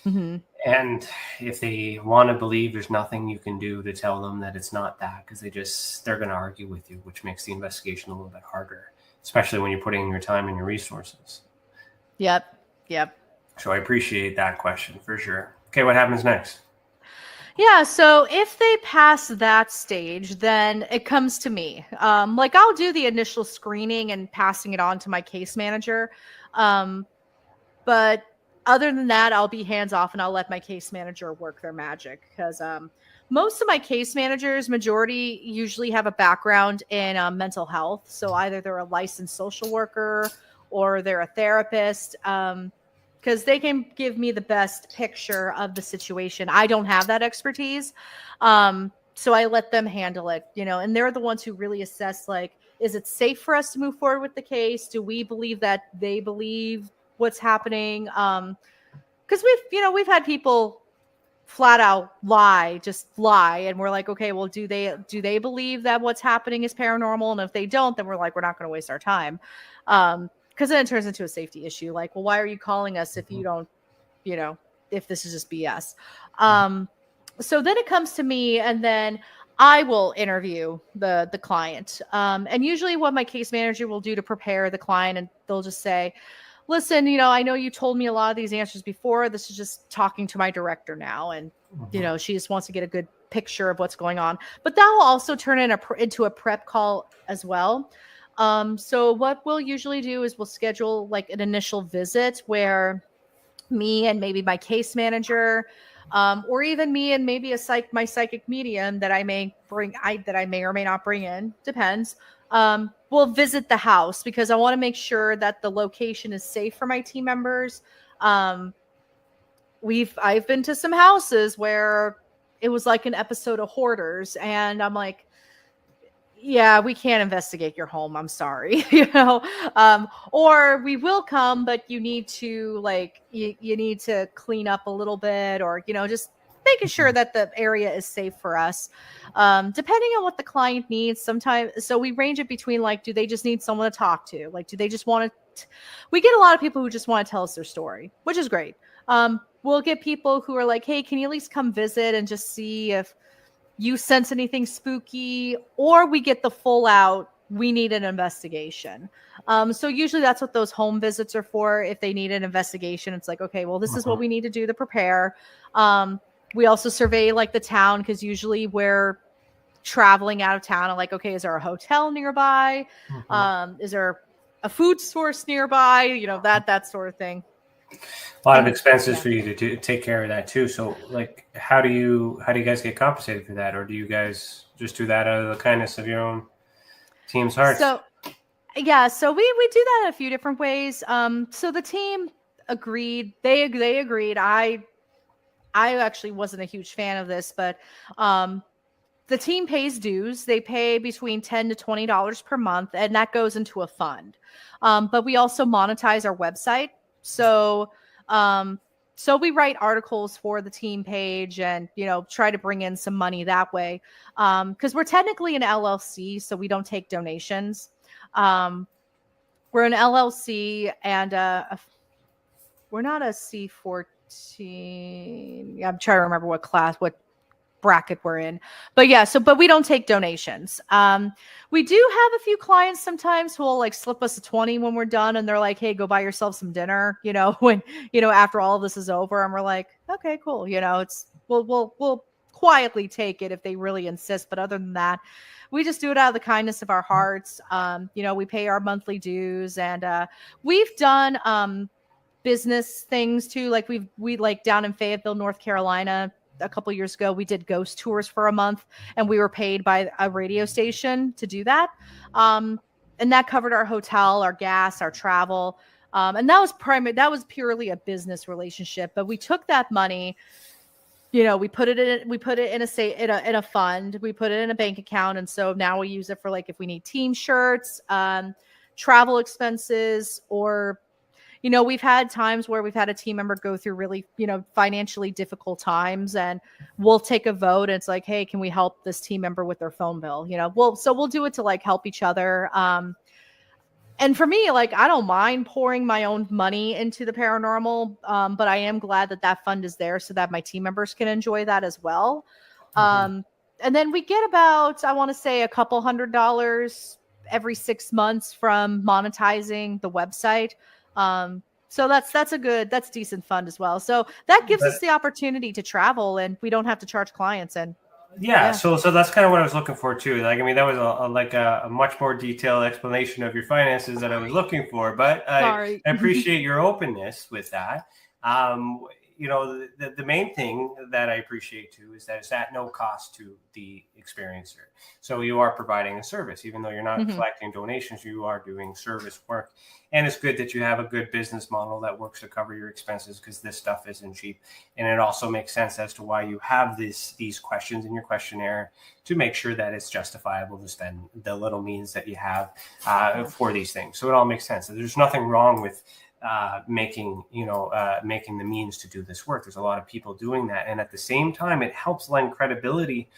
Mm-hmm. And if they want to believe, there's nothing you can do to tell them that it's not that, because they're going to argue with you, which makes the investigation a little bit harder, especially when you're putting in your time and your resources. Yep. So I appreciate that question for sure. Okay, what happens next? Yeah, so if they pass that stage, then it comes to me. Like I'll do the initial screening and passing it on to my case manager. But other than that, I'll be hands off and I'll let my case manager work their magic, because most of my case managers, majority usually have a background in mental health. So either they're a licensed social worker or they're a therapist, because they can give me the best picture of the situation. I don't have that expertise. So I let them handle it, and they're the ones who really assess, like, is it safe for us to move forward with the case? Do we believe that they believe what's happening? Because we've had people flat out lie, and we're like, okay, well, do they believe that what's happening is paranormal? And if they don't, then we're like, we're not going to waste our time. Because then it turns into a safety issue. Like, well, why are you calling us if you don't, if this is just BS? So then it comes to me, and then I will interview the client. And usually what my case manager will do to prepare the client, and they'll just say, listen, I know you told me a lot of these answers before. This is just talking to my director now. And, she just wants to get a good picture of what's going on. But that will also turn into a prep call as well. So what we'll usually do is we'll schedule like an initial visit where me and maybe my case manager, or even me and maybe my psychic medium that I may or may not bring in, depends. We'll visit the house because I want to make sure that the location is safe for my team members. I've been to some houses where it was like an episode of Hoarders, and I'm like, yeah, we can't investigate your home. I'm sorry, or we will come, but you need to you need to clean up a little bit, or, just making sure that the area is safe for us. Depending on what the client needs sometimes. So we range it between do they just need someone to talk to? Do they just want to, we get a lot of people who just want to tell us their story, which is great. We'll get people who are like, hey, can you at least come visit and just see if you sense anything spooky, or we get the full out, we need an investigation. So usually that's what those home visits are for. If they need an investigation, it's like, okay, well, this is what we need to do to prepare. We also survey the town, because usually we're traveling out of town. I'm like, okay, is there a hotel nearby? Is there a food source nearby? That sort of thing. A lot of expenses for you to take care of that too. So how do you guys get compensated for that? Or do you guys just do that out of the kindness of your own team's hearts? So we do that in a few different ways. So the team agreed. They agreed. I actually wasn't a huge fan of this, but the team pays dues. They pay between $10 to $20 per month, and that goes into a fund. But we also monetize our website. So we write articles for the team page and, try to bring in some money that way. Because we're technically an LLC, so we don't take donations. We're an LLC, and we're not a C14. I'm trying to remember what bracket we're in, but yeah, but we don't take donations. We do have a few clients sometimes who will slip us a 20 when we're done, and they're like, hey, go buy yourself some dinner, when, after all of this is over, and we're like, okay, cool. We'll quietly take it if they really insist. But other than that, we just do it out of the kindness of our hearts. We pay our monthly dues, and we've done business things too. We down in Fayetteville, North Carolina, a couple years ago, we did ghost tours for a month, and we were paid by a radio station to do that. And that covered our hotel, our gas, our travel. And that was purely a business relationship. But we took that money, we put it in a fund, we put it in a bank account. And so now we use it for if we need team shirts, travel expenses, or we've had times where we've had a team member go through really, financially difficult times, and we'll take a vote. And it's like, hey, can we help this team member with their phone bill? We'll do it to help each other. And for me, like, I don't mind pouring my own money into the paranormal, but I am glad that that fund is there so that my team members can enjoy that as well. And then we get about, I want to say, a couple $100 every 6 months from monetizing the website. So that's decent fund as well. So that gives us the opportunity to travel, and we don't have to charge clients. And so that's kind of what I was looking for too. Like, I mean, that was a much more detailed explanation of your finances that I was looking for, but I appreciate your openness with that. You know, the main thing that I appreciate too is that it's at no cost to the experiencer. So you are providing a service, even though you're not collecting donations, you are doing service work. And it's good that you have a good business model that works to cover your expenses, because this stuff isn't cheap. And it also makes sense as to why you have these questions in your questionnaire, to make sure that it's justifiable to spend the little means that you have for these things. So it all makes sense. There's nothing wrong with making the means to do this work. There's a lot of people doing that, and at the same time, it helps lend credibility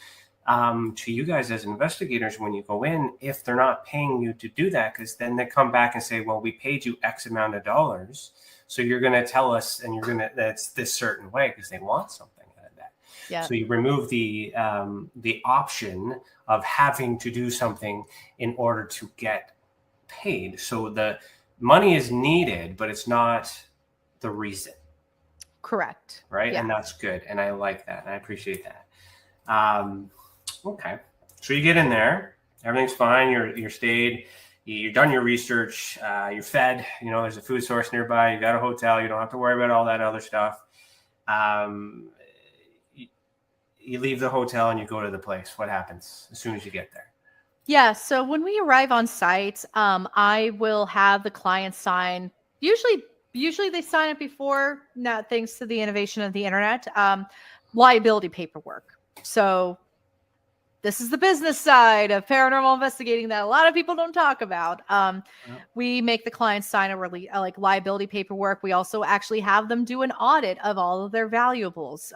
to you guys as investigators when you go in, if they're not paying you to do that, because then they come back and say, well, we paid you X amount of dollars, so you're going to tell us, and that's this certain way, because they want something out of that. Yeah. So you remove the option of having to do something in order to get paid. So the money is needed, but it's not the reason. Correct. Right. Yeah. And that's good. And I like that. And I appreciate that. Okay. So you get in there, everything's fine. You're stayed, you've done your research, you're fed, you know, there's a food source nearby, you got a hotel, you don't have to worry about all that other stuff. You leave the hotel and you go to the place. What happens as soon as you get there? Yeah. So when we arrive on site, I will have the client sign. Usually they sign it before, not thanks to the innovation of the internet, liability paperwork. So this is the business side of paranormal investigating that a lot of people don't talk about. We make the clients sign a liability paperwork. We also actually have them do an audit of all of their valuables.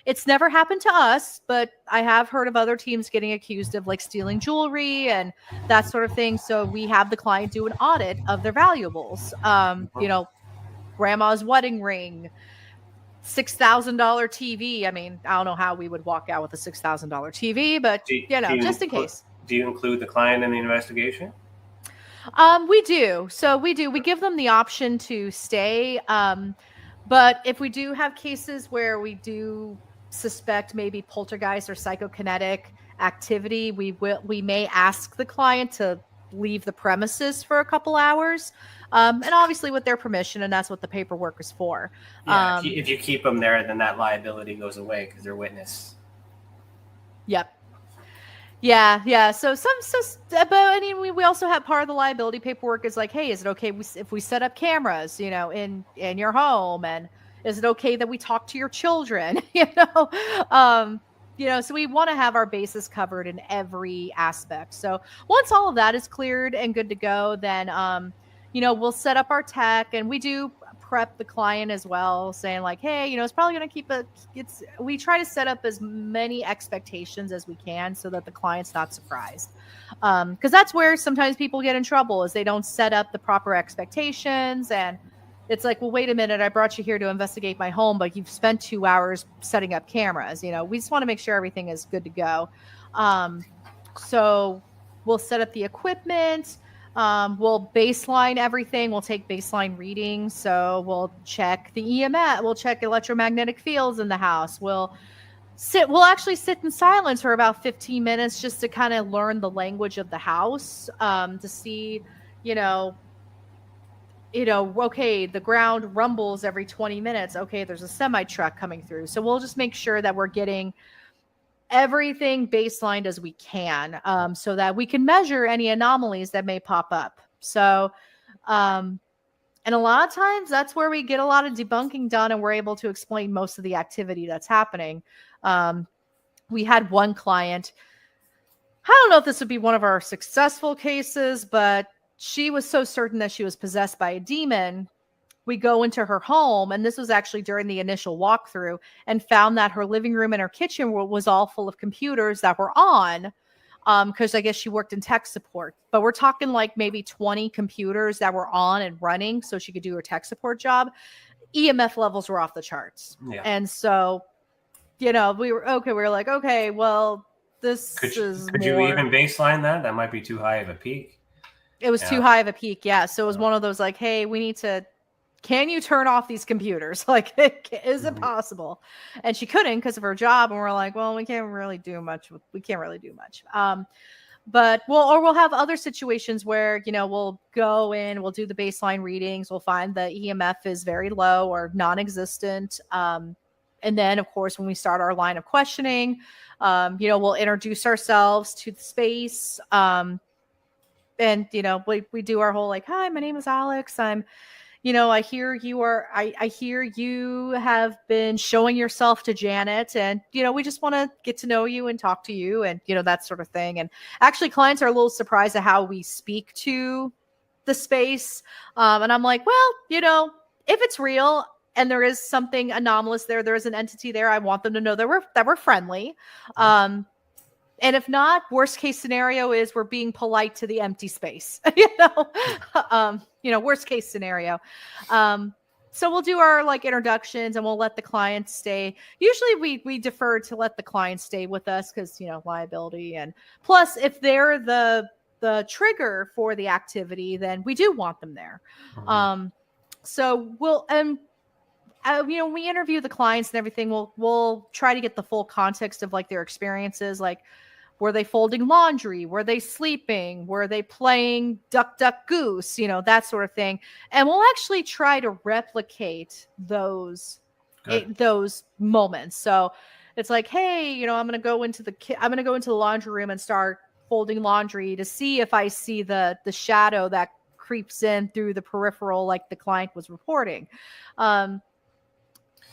It's never happened to us, but I have heard of other teams getting accused of like stealing jewelry and that sort of thing. So we have the client do an audit of their valuables. You know, grandma's wedding ring, $6,000 TV. I mean, I don't know how we would walk out with a $6,000 TV, but just in case. Do you include the client in the investigation? We do. So we give them the option to stay. But if we do have cases where we do suspect maybe poltergeist or psychokinetic activity, we may ask the client to leave the premises for a couple hours. And obviously with their permission, and that's what the paperwork is for. Yeah, if you keep them there, then that liability goes away because they're witness. Yep. Yeah. So but I mean, we also have part of the liability paperwork is like, hey, is it okay if we set up cameras, you know, in your home, and is it okay that we talk to your children, so we want to have our bases covered in every aspect. So once all of that is cleared and good to go, then we'll set up our tech, and we do prep the client as well, saying like, hey, it's probably going to we try to set up as many expectations as we can so that the client's not surprised. Because that's where sometimes people get in trouble, is they don't set up the proper expectations. And it's like, well, wait a minute, I brought you here to investigate my home, but you've spent 2 hours setting up cameras. We just want to make sure everything is good to go. So we'll set up the equipment. We'll baseline everything. We'll take baseline readings. So we'll check the EMF. We'll check electromagnetic fields in the house. We'll actually sit in silence for about 15 minutes just to kind of learn the language of the house, to see, okay, the ground rumbles every 20 minutes. Okay, there's a semi truck coming through. So we'll just make sure that we're getting everything baselined as we can, so that we can measure any anomalies that may pop up. So, and a lot of times that's where we get a lot of debunking done, and we're able to explain most of the activity that's happening. We had one client, I don't know if this would be one of our successful cases, but she was so certain that she was possessed by a demon. We go into her home, and this was actually during the initial walkthrough, and found that her living room and her kitchen was all full of computers that were on. because I guess she worked in tech support. But we're talking like maybe 20 computers that were on and running so she could do her tech support job. EMF levels were off the charts. Yeah. And so, we were like, okay, well, could you even baseline that? That might be too high of a peak. It was too high of a peak. Yeah. So it was one of those like, hey, can you turn off these computers? Like, is it possible? And she couldn't because of her job. And we're like, well, we can't really do much. But we'll have other situations where, we'll go in, we'll do the baseline readings. We'll find the EMF is very low or non-existent. And then, of course, when we start our line of questioning, we'll introduce ourselves to the space. And, we do our whole like, hi, my name is Alex. I hear you have been showing yourself to Janet, and, we just want to get to know you and talk to you and, that sort of thing. And actually clients are a little surprised at how we speak to the space. And I'm like, well, if it's real and there is something anomalous there is an entity there, I want them to know that we're friendly. And if not, worst case scenario is we're being polite to the empty space, worst case scenario. So we'll do our like introductions and we'll let the clients stay. Usually we defer to let the clients stay with us because, liability. And plus if they're the trigger for the activity, then we do want them there. So we'll, when we interview the clients and everything, we'll try to get the full context of like their experiences. Like, were they folding laundry? Were they sleeping? Were they playing duck, duck, goose? That sort of thing. And we'll actually try to replicate those moments. So it's like, hey, I'm going to go into the laundry room and start folding laundry to see if I see the shadow that creeps in through the peripheral, like the client was reporting. And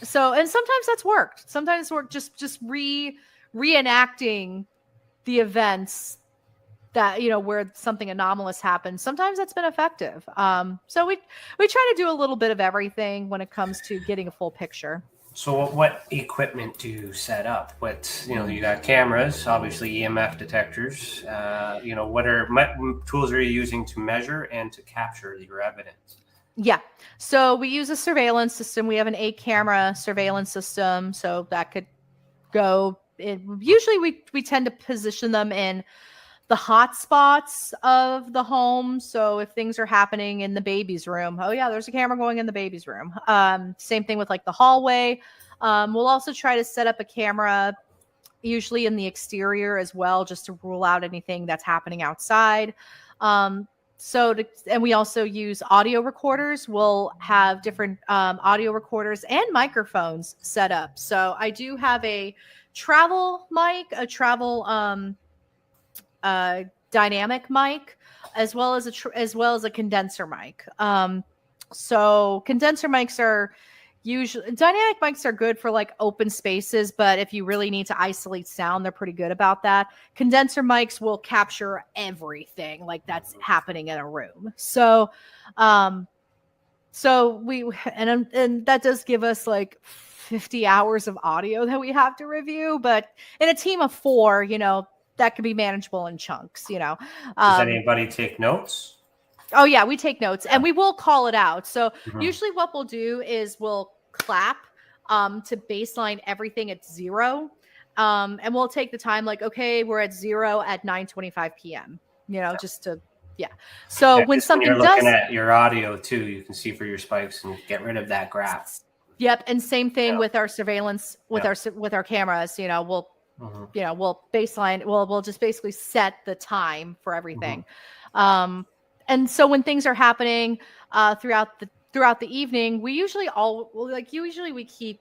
sometimes that's worked. Sometimes it's worked just reenacting the events that, where something anomalous happens. Sometimes that's been effective. So we try to do a little bit of everything when it comes to getting a full picture. So what equipment do you set up? You got cameras, obviously EMF detectors. What tools are you using to measure and to capture your evidence? Yeah. So we use a surveillance system. We have an 8-camera surveillance system. So that could go usually we tend to position them in the hot spots of the home. So if things are happening in the baby's room, oh yeah, there's a camera going in the baby's room. Same thing with like the hallway. We'll also try to set up a camera usually in the exterior as well, just to rule out anything that's happening outside. And we also use audio recorders. We'll have different audio recorders and microphones set up. So I do have a travel mic, a travel dynamic mic, as well as a condenser mic. So condenser mics are usually, dynamic mics are good for like open spaces, but if you really need to isolate sound, they're pretty good about that. Condenser mics will capture everything like that's happening in a room. So and that does give us like 50 hours of audio that we have to review, but in a team of 4, that can be manageable in chunks, Does anybody take notes? Oh yeah, we take notes and we will call it out. So usually what we'll do is we'll clap to baseline everything at 0. And we'll take the time like, okay, we're at 0 at 9:25 p.m. Just to, yeah. So when something you're looking at your audio too, you can see for your spikes and get rid of that graph. Yep. And same thing with our surveillance, with our cameras, we'll baseline, we'll just basically set the time for everything. And so when things are happening throughout the evening, we usually we keep,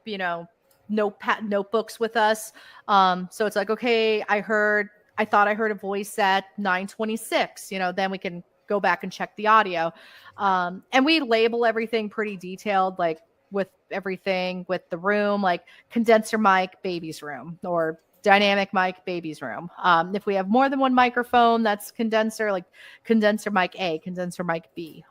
notebooks with us. So it's like, okay, I thought I heard a voice at 9:26, then we can go back and check the audio. And we label everything pretty detailed, like with everything with the room, like condenser mic, baby's room, or dynamic mic, baby's room. If we have more than one microphone, that's condenser, like condenser mic A, condenser mic B,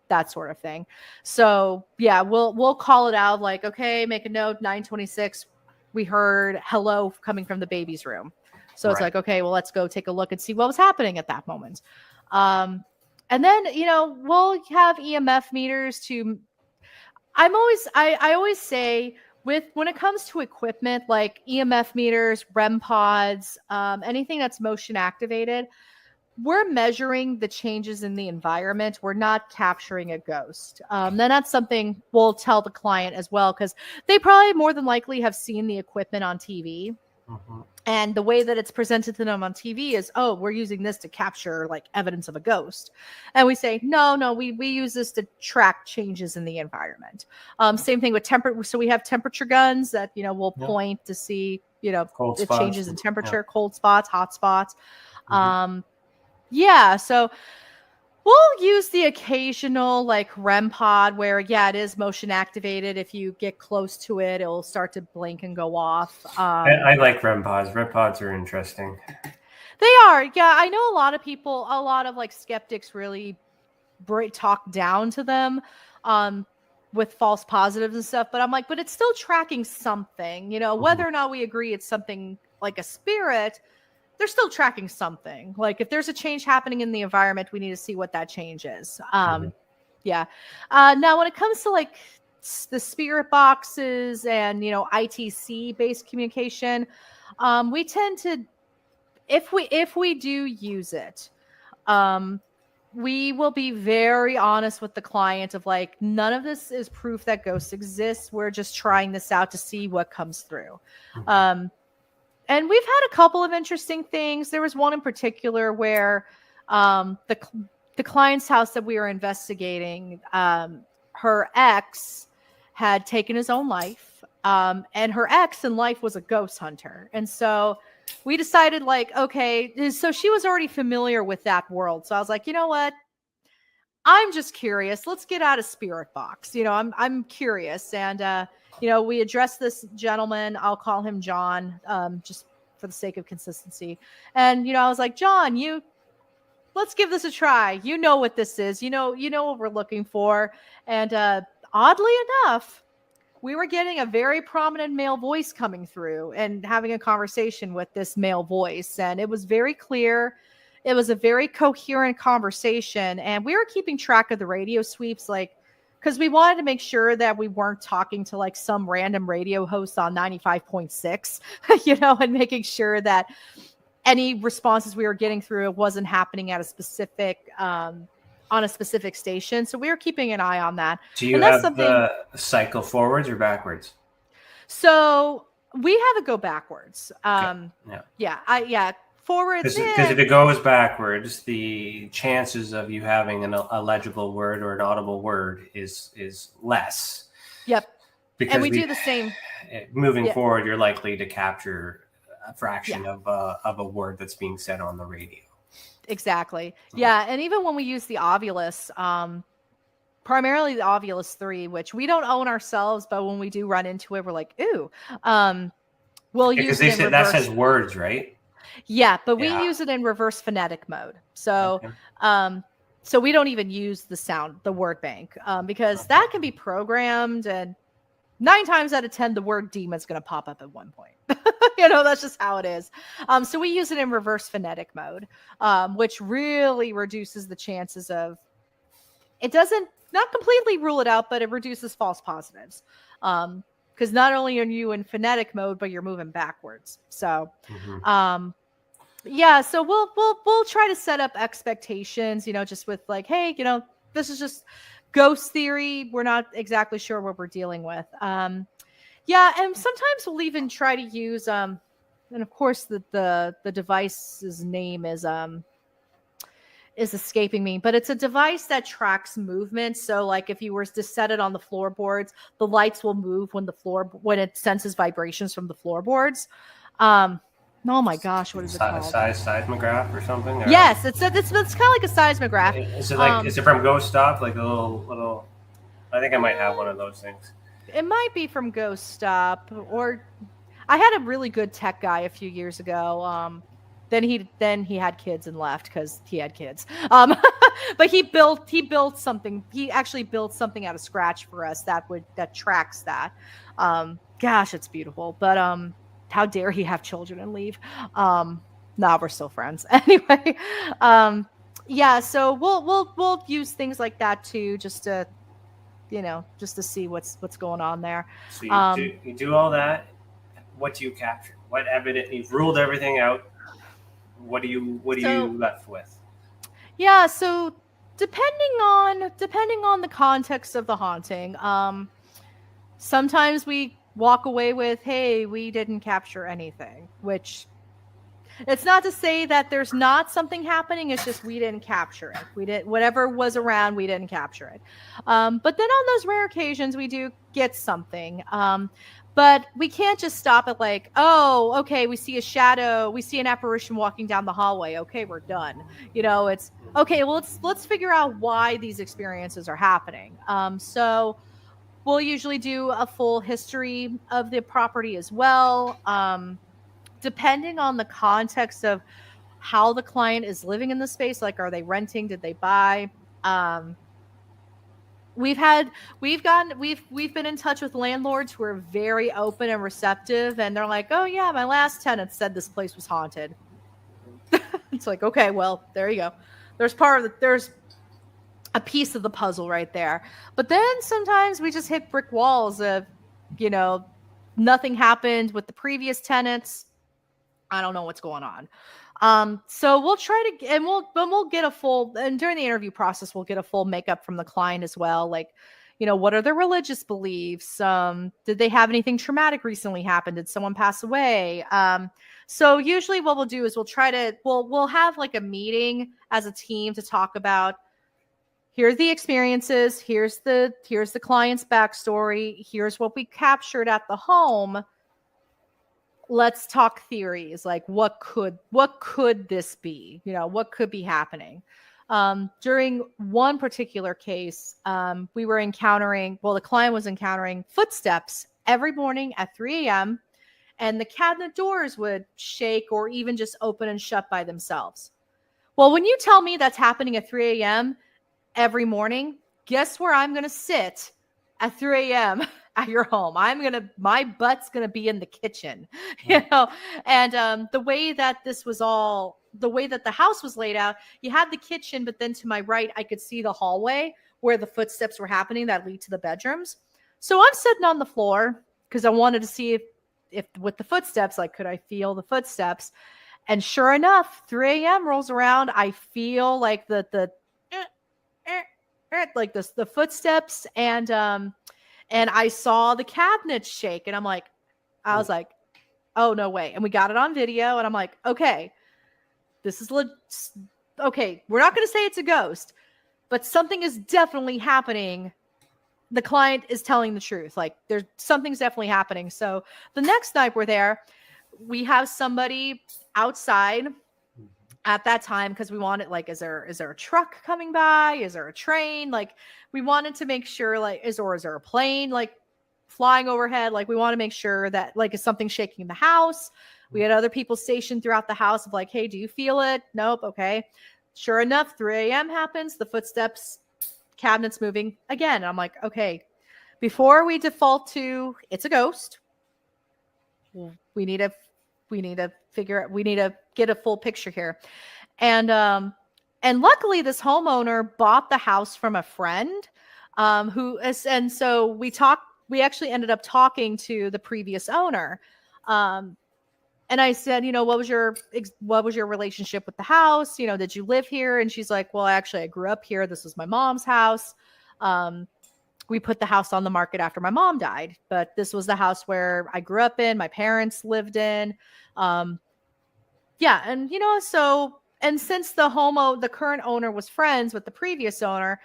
that sort of thing. So yeah, we'll call it out like, okay, make a note, 9:26, we heard hello coming from the baby's room. So it's like, okay, well, let's go take a look and see what was happening at that moment. And then, we'll have EMF meters to, I always say when it comes to equipment, like EMF meters, REM pods, anything that's motion activated, we're measuring the changes in the environment. We're not capturing a ghost. Then that's something we'll tell the client as well, because they probably more than likely have seen the equipment on TV. Mm-hmm. And the way that it's presented to them on TV is, oh, we're using this to capture like evidence of a ghost. And we say, no, we use this to track changes in the environment. Same thing with temperature. So we have temperature guns that, will point to see, cold the spots. Changes in temperature, cold spots, hot spots. Mm-hmm. So we'll use the occasional like REM pod where, it is motion activated. If you get close to it, it'll start to blink and go off. I like REM pods. REM pods are interesting. They are. Yeah, I know a lot of like skeptics really talk down to them with false positives and stuff. But I'm like, but it's still tracking something, whether or not we agree it's something like a spirit. They're still tracking something. Like if there's a change happening in the environment, we need to see what that change is. Now, when it comes to like the spirit boxes and, ITC based communication, we tend to, if we do use it, we will be very honest with the client of like, none of this is proof that ghosts exist. We're just trying this out to see what comes through. And we've had a couple of interesting things. There was one in particular where the client's house that we were investigating, her ex had taken his own life. And her ex in life was a ghost hunter. And so we decided like, okay, so she was already familiar with that world. So I was like, you know what? I'm just curious. Let's get out a spirit box. I'm curious. And, we addressed this gentleman. I'll call him John, just for the sake of consistency. And, I was like, John, let's give this a try. You know what this is. You know what we're looking for. And oddly enough, we were getting a very prominent male voice coming through and having a conversation with this male voice. And it was very clear. It was a very coherent conversation. And we were keeping track of the radio sweeps, because we wanted to make sure that we weren't talking to like some random radio host on 95.6, and making sure that any responses we were getting through, it wasn't happening at a specific, on a specific station. So we were keeping an eye on that. Do you have the cycle forwards or backwards? So we have it go backwards. Forwards. Because if it goes backwards, the chances of you having a legible word or an audible word is less. Yep. Because and we do the same. Moving forward, you're likely to capture a fraction of a word that's being said on the radio. Exactly. Yeah. And even when we use the Ovulus, primarily the Ovulus 3, which we don't own ourselves, but when we do run into it, we're like, ooh. We'll use it in reverse. Because they said that says words, right? Yeah, but we use it in reverse phonetic mode. So, so we don't even use the word bank, because that can be programmed, and 9 times out of 10, the word demon's going to pop up at one point. That's just how it is. So we use it in reverse phonetic mode, which really reduces the chances of, it doesn't, not completely rule it out, but it reduces false positives. Because not only are you in phonetic mode, but you're moving backwards. So, so we'll try to set up expectations, just with like, hey, this is just ghost theory. We're not exactly sure what we're dealing with. And sometimes we'll even try to use, and of course the device's name is escaping me, but it's a device that tracks movement. So like if you were to set it on the floorboards, the lights will move when it senses vibrations from the floorboards. Oh my gosh, what is it called? Seismograph or something? Or? Yes, it's kind of like a seismograph. Is it is it from Ghost Stop? Like a little? I think I might have one of those things. It might be from Ghost Stop, or I had a really good tech guy a few years ago. Then he had kids and left because he had kids. But he built something. He actually built something out of scratch for us that tracks that. Gosh, it's beautiful. But how dare he have children and leave? Nah, we're still friends. Anyway, yeah, so we'll use things like that too, just to, just to see what's going on there. So you do all that. What do you capture? What evidence? You've ruled everything out. What are you left with? Yeah, so depending on the context of the haunting, sometimes we walk away with, hey, we didn't capture anything, which it's not to say that there's not something happening. It's just we didn't capture it. We didn't, whatever was around, we didn't capture it. But then on those rare occasions, we do get something. But we can't just stop at like, oh, okay, we see a shadow, we see an apparition walking down the hallway. Okay, we're done. It's okay. Well, let's figure out why these experiences are happening. So we'll usually do a full history of the property as well. Depending on the context of how the client is living in the space, like, are they renting? Did they buy? We've been in touch with landlords who are very open and receptive, and they're like, oh yeah, my last tenant said this place was haunted. It's like, okay, well, there you go. There's a piece of the puzzle right there. But then sometimes we just hit brick walls of, nothing happened with the previous tenants. I don't know what's going on. So we'll try to, and we'll get a full, and during the interview process, we'll get a full makeup from the client as well. Like, what are their religious beliefs? Did they have anything traumatic recently happen? Did someone pass away? So usually what we'll do is we'll have like a meeting as a team to talk about, here's the experiences, here's the client's backstory, here's what we captured at the home. Let's talk theories. Like, what could this be? What could be happening? During one particular case, the client was encountering footsteps every morning at 3 a.m. and the cabinet doors would shake or even just open and shut by themselves. Well, when you tell me that's happening at 3 a.m. every morning, guess where I'm going to sit at 3 a.m. at your home? My butt's going to be in the kitchen, and the way that the house was laid out, you had the kitchen, but then to my right, I could see the hallway where the footsteps were happening that lead to the bedrooms. So I'm sitting on the floor because I wanted to see if with the footsteps, like, could I feel the footsteps? And sure enough, 3 a.m. rolls around. I feel like the footsteps, and I saw the cabinets shake, and I was like, oh, no way. And we got it on video, and I'm like, okay, this is okay. We're not going to say it's a ghost, but something is definitely happening. The client is telling the truth. Like, something's definitely happening. So the next night we're there, we have somebody outside at that time, because we wanted, like, is there a truck coming by? Is there a train? Like, we wanted to make sure, like, is there a plane, like, flying overhead? Like, we want to make sure that, like, is something shaking the house? We had other people stationed throughout the house of like, hey, do you feel it? Nope. Okay. Sure enough, 3 a.m. happens. The footsteps, cabinets moving again. And I'm like, okay, before we default to it's a ghost, we need to get a full picture here. And luckily this homeowner bought the house from a friend, and so we actually ended up talking to the previous owner. And I said, what was your relationship with the house? Did you live here? And she's like, well, actually I grew up here. This was my mom's house. We put the house on the market after my mom died, but this was the house where I grew up in, my parents lived in. Yeah. And, and since the current owner was friends with the previous owner,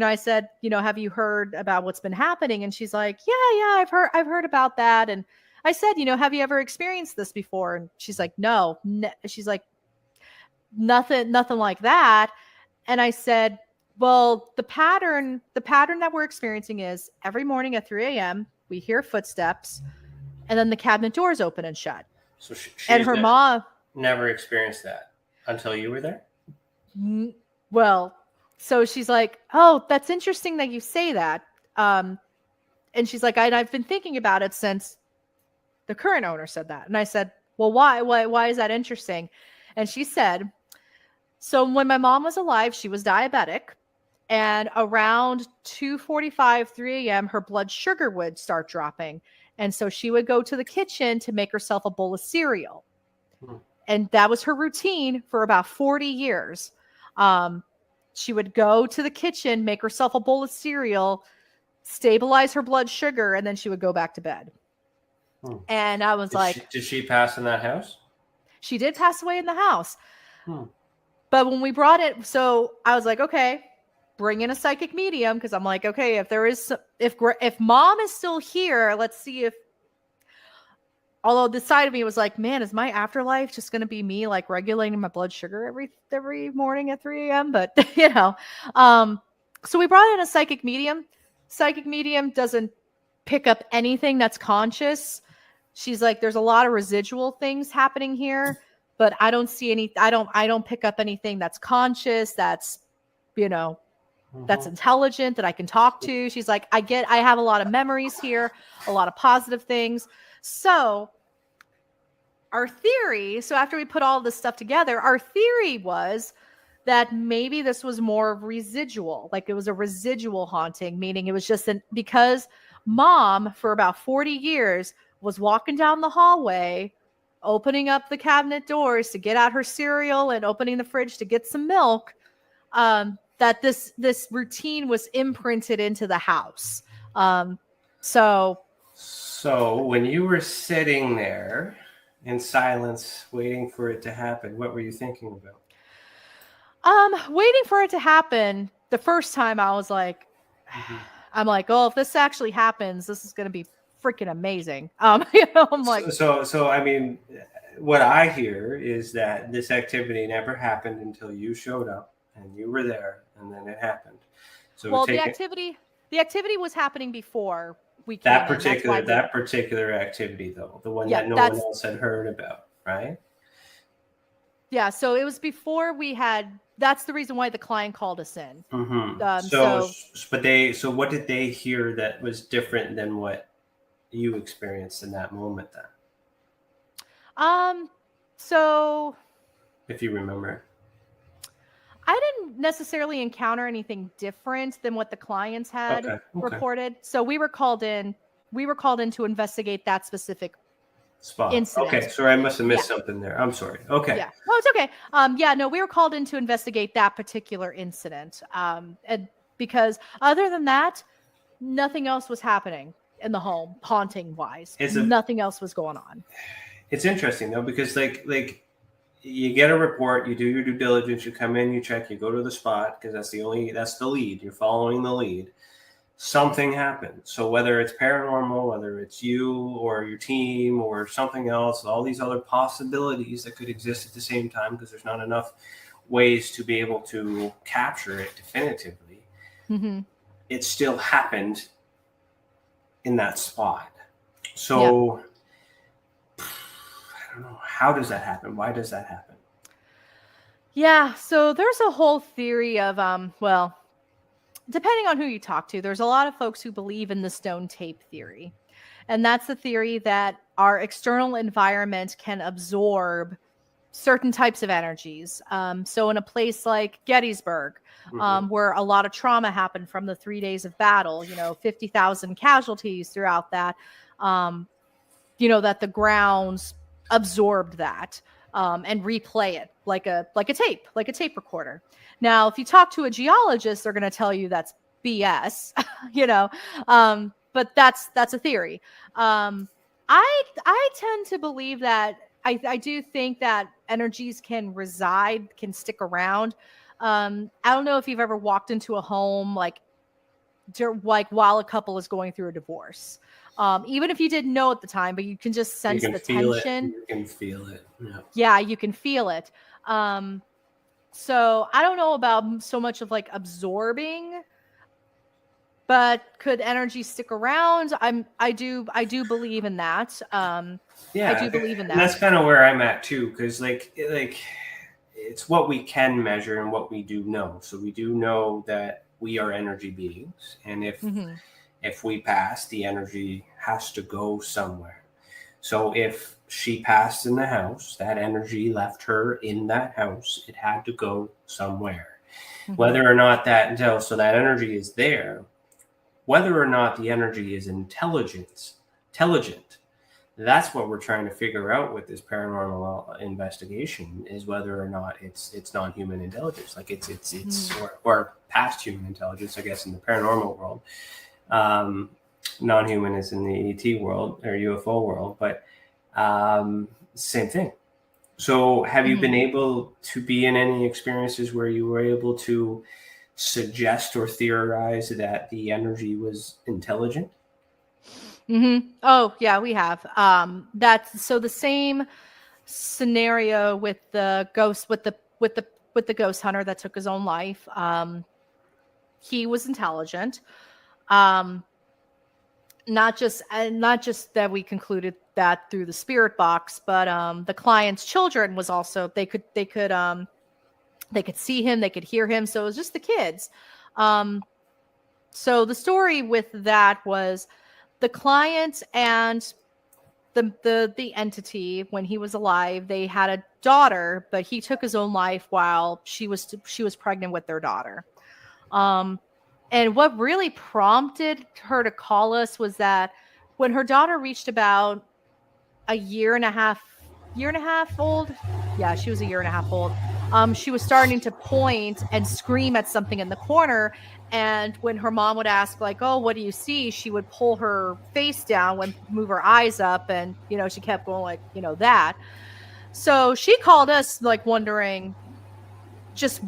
I said, have you heard about what's been happening? And she's like, yeah, I've heard about that. And I said, have you ever experienced this before? And she's like, no. She's like, nothing like that. And I said, well, the pattern that we're experiencing is every morning at 3 a.m. we hear footsteps, and then the cabinet doors open and shut. So mom never experienced that until you were there? Well, so she's like, oh, that's interesting that you say that. And she's like, I've been thinking about it since the current owner said that. And I said, well, why is that interesting? And she said, so when my mom was alive, she was diabetic. And around 2:45, 3 a.m., her blood sugar would start dropping. And so she would go to the kitchen to make herself a bowl of cereal. And that was her routine for about 40 years. She would go to the kitchen, make herself a bowl of cereal, stabilize her blood sugar, and then she would go back to bed. And I was did she pass in that house? She did pass away in the house. But when we brought it, so I was like, okay, bring in a psychic medium, because I'm like, okay, if mom is still here, let's see if. Although the side of me was like, man, is my afterlife just going to be me like regulating my blood sugar every morning at 3 a.m.? But so we brought in a psychic medium. Psychic medium doesn't pick up anything that's conscious. She's like, there's a lot of residual things happening here, but I don't see any. I don't pick up anything that's conscious. That's that's intelligent, that I can talk to. She's like, I have a lot of memories here, a lot of positive things. So our theory, so after we put all this stuff together, our theory was that maybe this was more residual, like it was a residual haunting, meaning it was just because mom for about 40 years was walking down the hallway, opening up the cabinet doors to get out her cereal and opening the fridge to get some milk, that this routine was imprinted into the house. So when you were sitting there in silence, waiting for it to happen, what were you thinking about? Waiting for it to happen. The first time I was like, I'm like, oh, if this actually happens, this is going to be freaking amazing. I'm like, so I mean, what I hear is that this activity never happened until you showed up and you were there, and then it happened. So well, the activity was happening before. That particular activity, though, the one that no one else had heard about, right? Yeah, so it was before we had. That's the reason why the client called us in. So what did they hear that was different than what you experienced in that moment? Then, so if you remember. I didn't necessarily encounter anything different than what the clients had reported. So we were called in to investigate that specific spot. Incident. Okay, sorry, I must have missed something there. I'm sorry. Okay. Yeah. No, it's okay. We were called in to investigate that particular incident. And because other than that, nothing else was happening in the home, haunting wise. Nothing else was going on. It's interesting though, because like you get a report, you do your due diligence, you come in, you check, you go to the spot, because that's the lead. You're following the lead. Something happened. So whether it's paranormal, whether it's you or your team or something else, all these other possibilities that could exist at the same time, because there's not enough ways to be able to capture it definitively. It still happened in that spot. So I don't know. How does that happen? Why does that happen? Yeah. So there's a whole theory of, depending on who you talk to, there's a lot of folks who believe in the stone tape theory. And that's the theory that our external environment can absorb certain types of energies. So in a place like Gettysburg, where a lot of trauma happened from the 3 days of battle, 50,000 casualties throughout that, that the grounds absorbed that and replay it like a tape recorder. Now, if you talk to a geologist, they're going to tell you that's BS, but that's a theory. I tend to believe that I do think that energies can stick around. I don't know if you've ever walked into a home like while a couple is going through a divorce. Even if you didn't know at the time, but you can just sense the tension. You can feel it. Yeah, you can feel it. So I don't know about so much of like absorbing, but could energy stick around? I do believe in that. I do believe in that. And that's kind of where I'm at too, because like it's what we can measure and what we do know. So we do know that we are energy beings, and if we pass, the energy has to go somewhere. So if she passed in the house, that energy left her in that house. It had to go somewhere. Whether or not that energy is there, whether or not the energy is intelligent, that's what we're trying to figure out with this paranormal investigation, is whether or not it's non-human intelligence, like it's or past human intelligence, I guess, in the paranormal world. Non-human is in the ET world or UFO world, but same thing. So have you been able to be in any experiences where you were able to suggest or theorize that the energy was intelligent? Oh yeah, we have. That's so the same scenario with the ghost, with the ghost hunter that took his own life. He was intelligent. Not just that we concluded that through the spirit box, but the client's children was also, they could see him, they could hear him. So it was just the kids. So the story with that was the client and the entity, when he was alive, they had a daughter, but he took his own life while she was pregnant with their daughter. And what really prompted her to call us was that when her daughter reached about a year and a half old. Yeah, she was a year and a half old. She was starting to point and scream at something in the corner. And when her mom would ask, like, oh, what do you see? She would pull her face down, move her eyes up. And, she kept going like, that. So she called us like wondering if,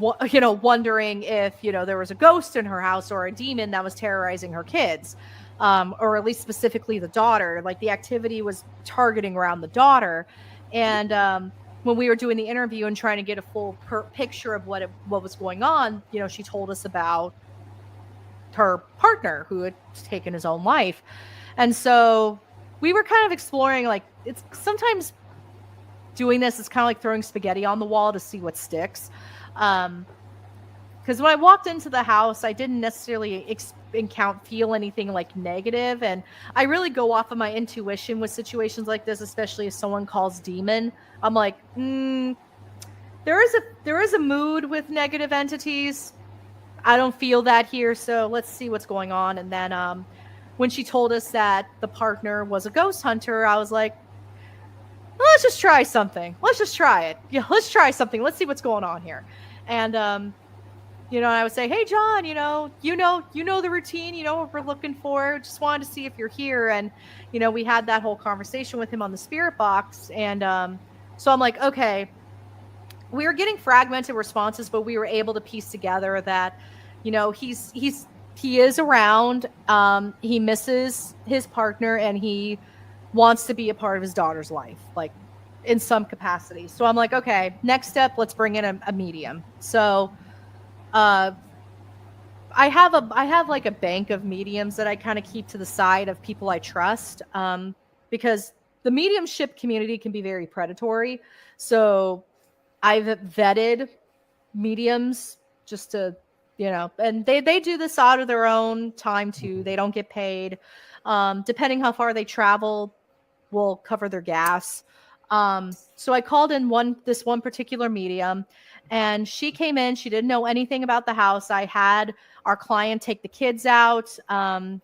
there was a ghost in her house or a demon that was terrorizing her kids, or at least specifically the daughter. Like the activity was targeting around the daughter. And when we were doing the interview and trying to get a full picture of what was going on, she told us about her partner who had taken his own life. And so we were kind of exploring, like, it's sometimes doing this is kind of like throwing spaghetti on the wall to see what sticks. Because when I walked into the house, I didn't necessarily feel anything like negative. And I really go off of my intuition with situations like this, especially if someone calls demon. I'm like, there is a mood with negative entities. I don't feel that here. So let's see what's going on. And then, when she told us that the partner was a ghost hunter, I was like, let's just try something. Let's just try it. Yeah, let's try something. Let's see what's going on here. And, I would say, hey, John, you know the routine, what we're looking for. Just wanted to see if you're here. And, we had that whole conversation with him on the spirit box. And so I'm like, okay, we were getting fragmented responses, but we were able to piece together that, he is around. He misses his partner and he wants to be a part of his daughter's life, like in some capacity. So I'm like, okay, next step, let's bring in a medium. So I have like a bank of mediums that I kind of keep to the side of people I trust, because the mediumship community can be very predatory. So I've vetted mediums just to, and they do this out of their own time too. They don't get paid. Depending how far they travel, will cover their gas. So I called in this one particular medium, and she came in. She didn't know anything about the house. I had our client take the kids out. And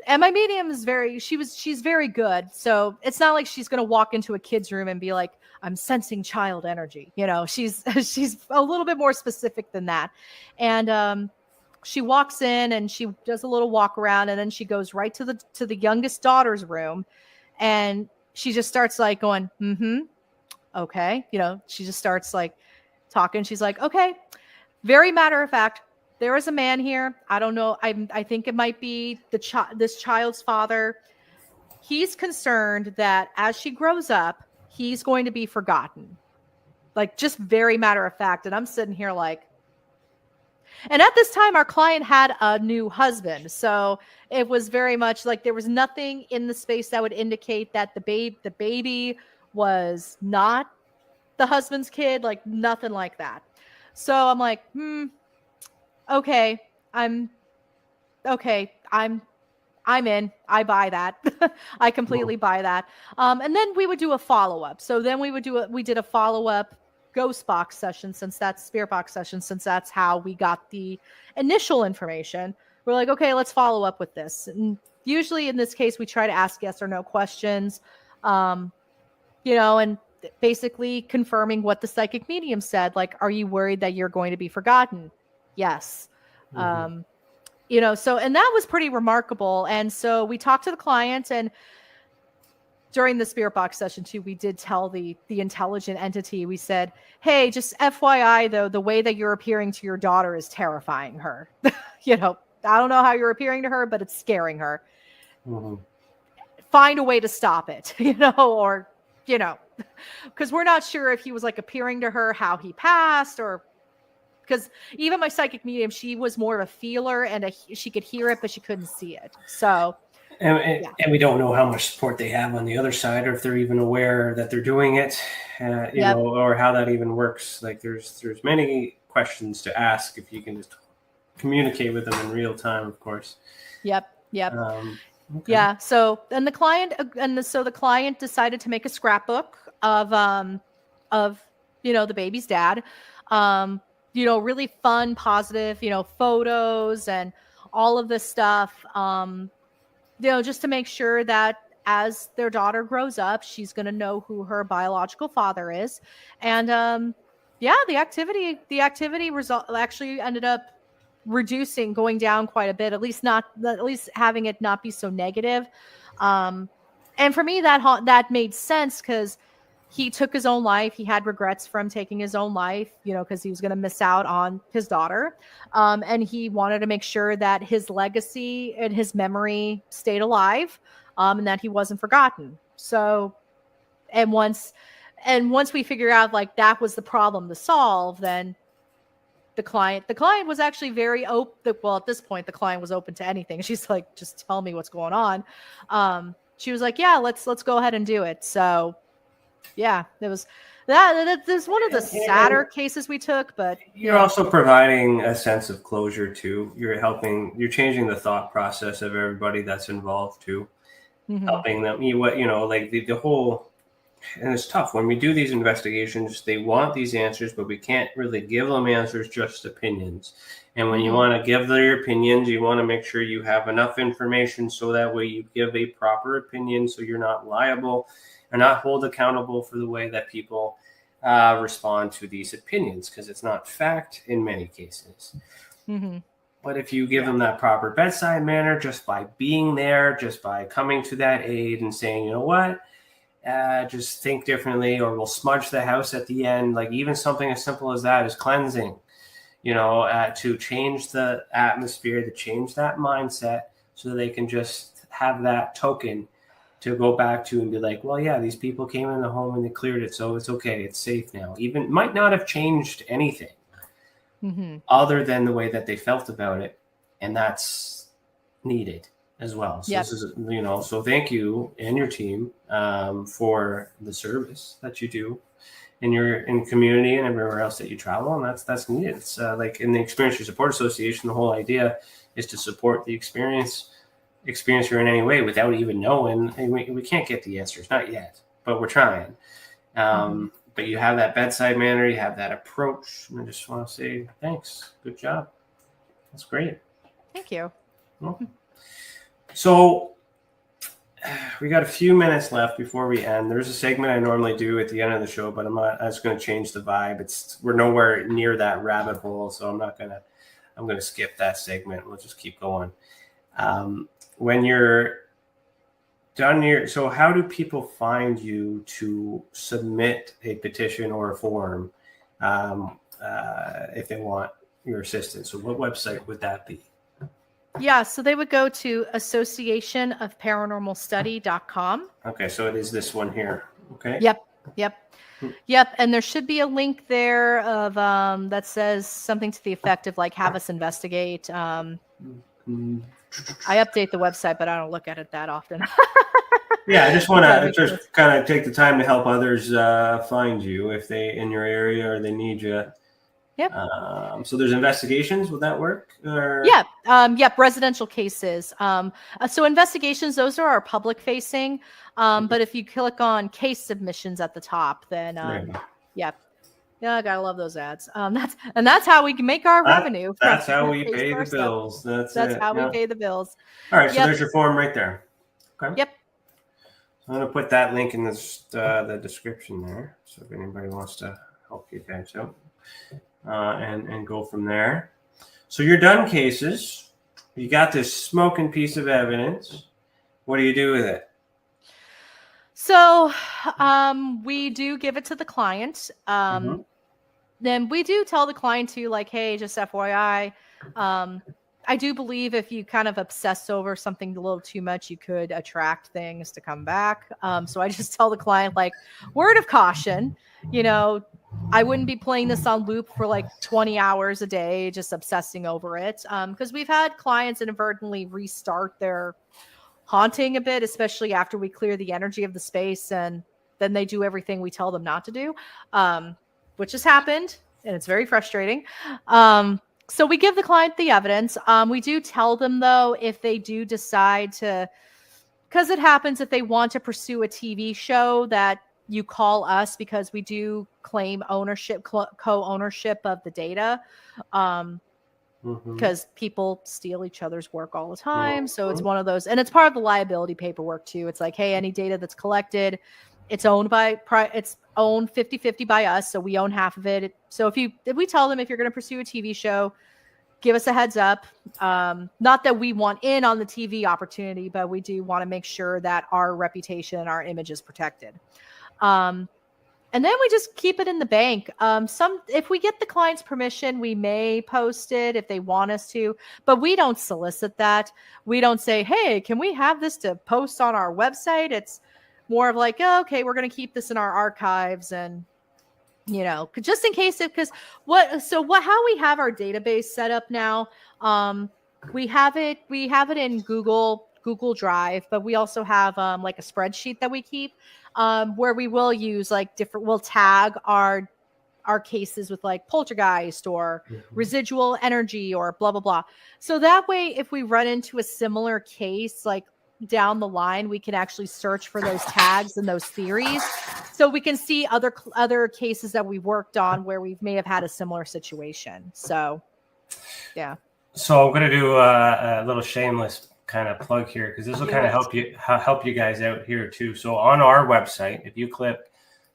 my medium is she's very good. So it's not like she's going to walk into a kid's room and be like, I'm sensing child energy. She's a little bit more specific than that. And, she walks in and she does a little walk around, and then she goes right to the youngest daughter's room, and she just starts like going, okay. She just starts like talking. She's like, okay, very matter of fact, there is a man here. I don't know. I think it might be this child's father. He's concerned that as she grows up, he's going to be forgotten. Like, just very matter of fact. And I'm sitting here like, and at this time, our client had a new husband. So it was very much like there was nothing in the space that would indicate that the baby was not the husband's kid, like nothing like that. So I'm like, okay, I'm I'm in. I buy that. I completely buy that. And then we would do a follow-up. So then we did a follow-up ghost box session, since that's spirit box session, since that's how we got the initial information. We're like, okay, let's follow up with this. And usually in this case, we try to ask yes or no questions, and basically confirming what the psychic medium said. Like, are you worried that you're going to be forgotten? Yes. And that was pretty remarkable. And so we talked to the client, and during the spirit box session too, we did tell the intelligent entity, we said, hey, just FYI though, the way that you're appearing to your daughter is terrifying her. I don't know how you're appearing to her, but it's scaring her. Find a way to stop it, because we're not sure if he was like appearing to her how he passed, or because even my psychic medium, she was more of a feeler, and she could hear it, but she couldn't see it. So, and we don't know how much support they have on the other side, or if they're even aware that they're doing it, or how that even works. Like there's many questions to ask if you can just communicate with them in real time, of course. Yep. Okay. Yeah. So, and the client decided to make a scrapbook of the baby's dad. Really fun, positive, photos and all of this stuff. Just to make sure that as their daughter grows up, she's going to know who her biological father is. And the activity result actually ended up reducing, going down quite a bit, at least having it not be so negative. And for me, that made sense, because he took his own life. He had regrets from taking his own life, because he was going to miss out on his daughter. And he wanted to make sure that his legacy and his memory stayed alive, and that he wasn't forgotten. So, and once we figure out like that was the problem to solve, then the client was actually very open. Well, at this point, the client was open to anything. She's like, just tell me what's going on. She was like, yeah, let's go ahead and do it. So, yeah, there was that. There's one of the sadder cases we took, but you're also providing a sense of closure too. You're changing the thought process of everybody that's involved too, helping them. The whole. And it's tough when we do these investigations. They want these answers, but we can't really give them answers, just opinions. And when you want to give their opinions, you want to make sure you have enough information so that way you give a proper opinion, so you're not liable or not hold accountable for the way that people respond to these opinions, because it's not fact in many cases. But if you give them that proper bedside manner, just by being there, just by coming to that aid and saying, you know what, just think differently, or we'll smudge the house at the end. Like even something as simple as that is cleansing, to change the atmosphere, to change that mindset, so they can just have that token to go back to and be like, well, yeah, these people came in the home and they cleared it, so it's okay, it's safe now. Even might not have changed anything other than the way that they felt about it, and that's needed as well. So this is, so thank you and your team for the service that you do in community and everywhere else that you travel, and that's needed. It's like in the Experiencer Support Association, the whole idea is to support the experiencer in any way without even knowing. And we can't get the answers, not yet, but we're trying. But you have that bedside manner, you have that approach, and I just want to say thanks. Good job. That's great. Thank you. Welcome. So we got a few minutes left before we end. There's a segment I normally do at the end of the show, but I was going to change the vibe. We're nowhere near that rabbit hole, so I'm going to skip that segment. We'll just keep going. When you're done so how do people find you to submit a petition or a form if they want your assistance? So what website would that be? Yeah, so they would go to associationofparanormalstudy.com. Okay, so it is this one here. Okay. Yep. And there should be a link there of that says something to the effect of like, have us investigate. I update the website, but I don't look at it that often. Yeah, I just want to just kind of take the time to help others find you if they in your area or they need you. Yep. So there's investigations. Would that work? Or... Yeah. Yep. Residential cases. So investigations, those are our public facing. But if you click on case submissions at the top, then yep. Yeah, I gotta love those ads. That's how we can make our revenue. That's how we pay the bills. That's how we pay the bills. All right. So there's your form right there. Okay. Yep. I'm going to put that link in the description there. So if anybody wants to help you guys out and go from there. So you're done cases. You got this smoking piece of evidence. What do you do with it? So we do give it to the client. Then we do tell the client to like, hey, just FYI, I do believe if you kind of obsess over something a little too much, you could attract things to come back. So I just tell the client, like, word of caution, I wouldn't be playing this on loop for like 20 hours a day, just obsessing over it. Because we've had clients inadvertently restart their haunting a bit, especially after we clear the energy of the space, and then they do everything we tell them not to do, which has happened, and it's very frustrating. So we give the client the evidence. We do tell them, though, if they do decide to, because it happens if they want to pursue a TV show, that you call us, because we do claim ownership, co-ownership of the data, because people steal each other's work all the time. So it's one of those, and it's part of the liability paperwork too. It's like, hey, any data that's collected, it's owned 50-50 by us. So we own half of it. So if we tell them, if you're going to pursue a TV show, give us a heads up. Not that we want in on the TV opportunity, but we do want to make sure that our reputation and our image is protected. And then we just keep it in the bank. If we get the client's permission, we may post it if they want us to, but we don't solicit that. We don't say, hey, can we have this to post on our website? It's more of like, oh, okay, we're going to keep this in our archives, and just in case how we have our database set up now. We have it in Google Drive, but we also have like a spreadsheet that we keep, where we will use we'll tag our cases with like poltergeist or residual energy or blah blah blah. So that way, if we run into a similar case like down the line, we can actually search for those tags and those theories, so we can see other cases that we've worked on where we may have had a similar situation. So yeah. So I'm going to do a little shameless kind of plug here, because this will kind of help you guys out here too. So on our website, if you click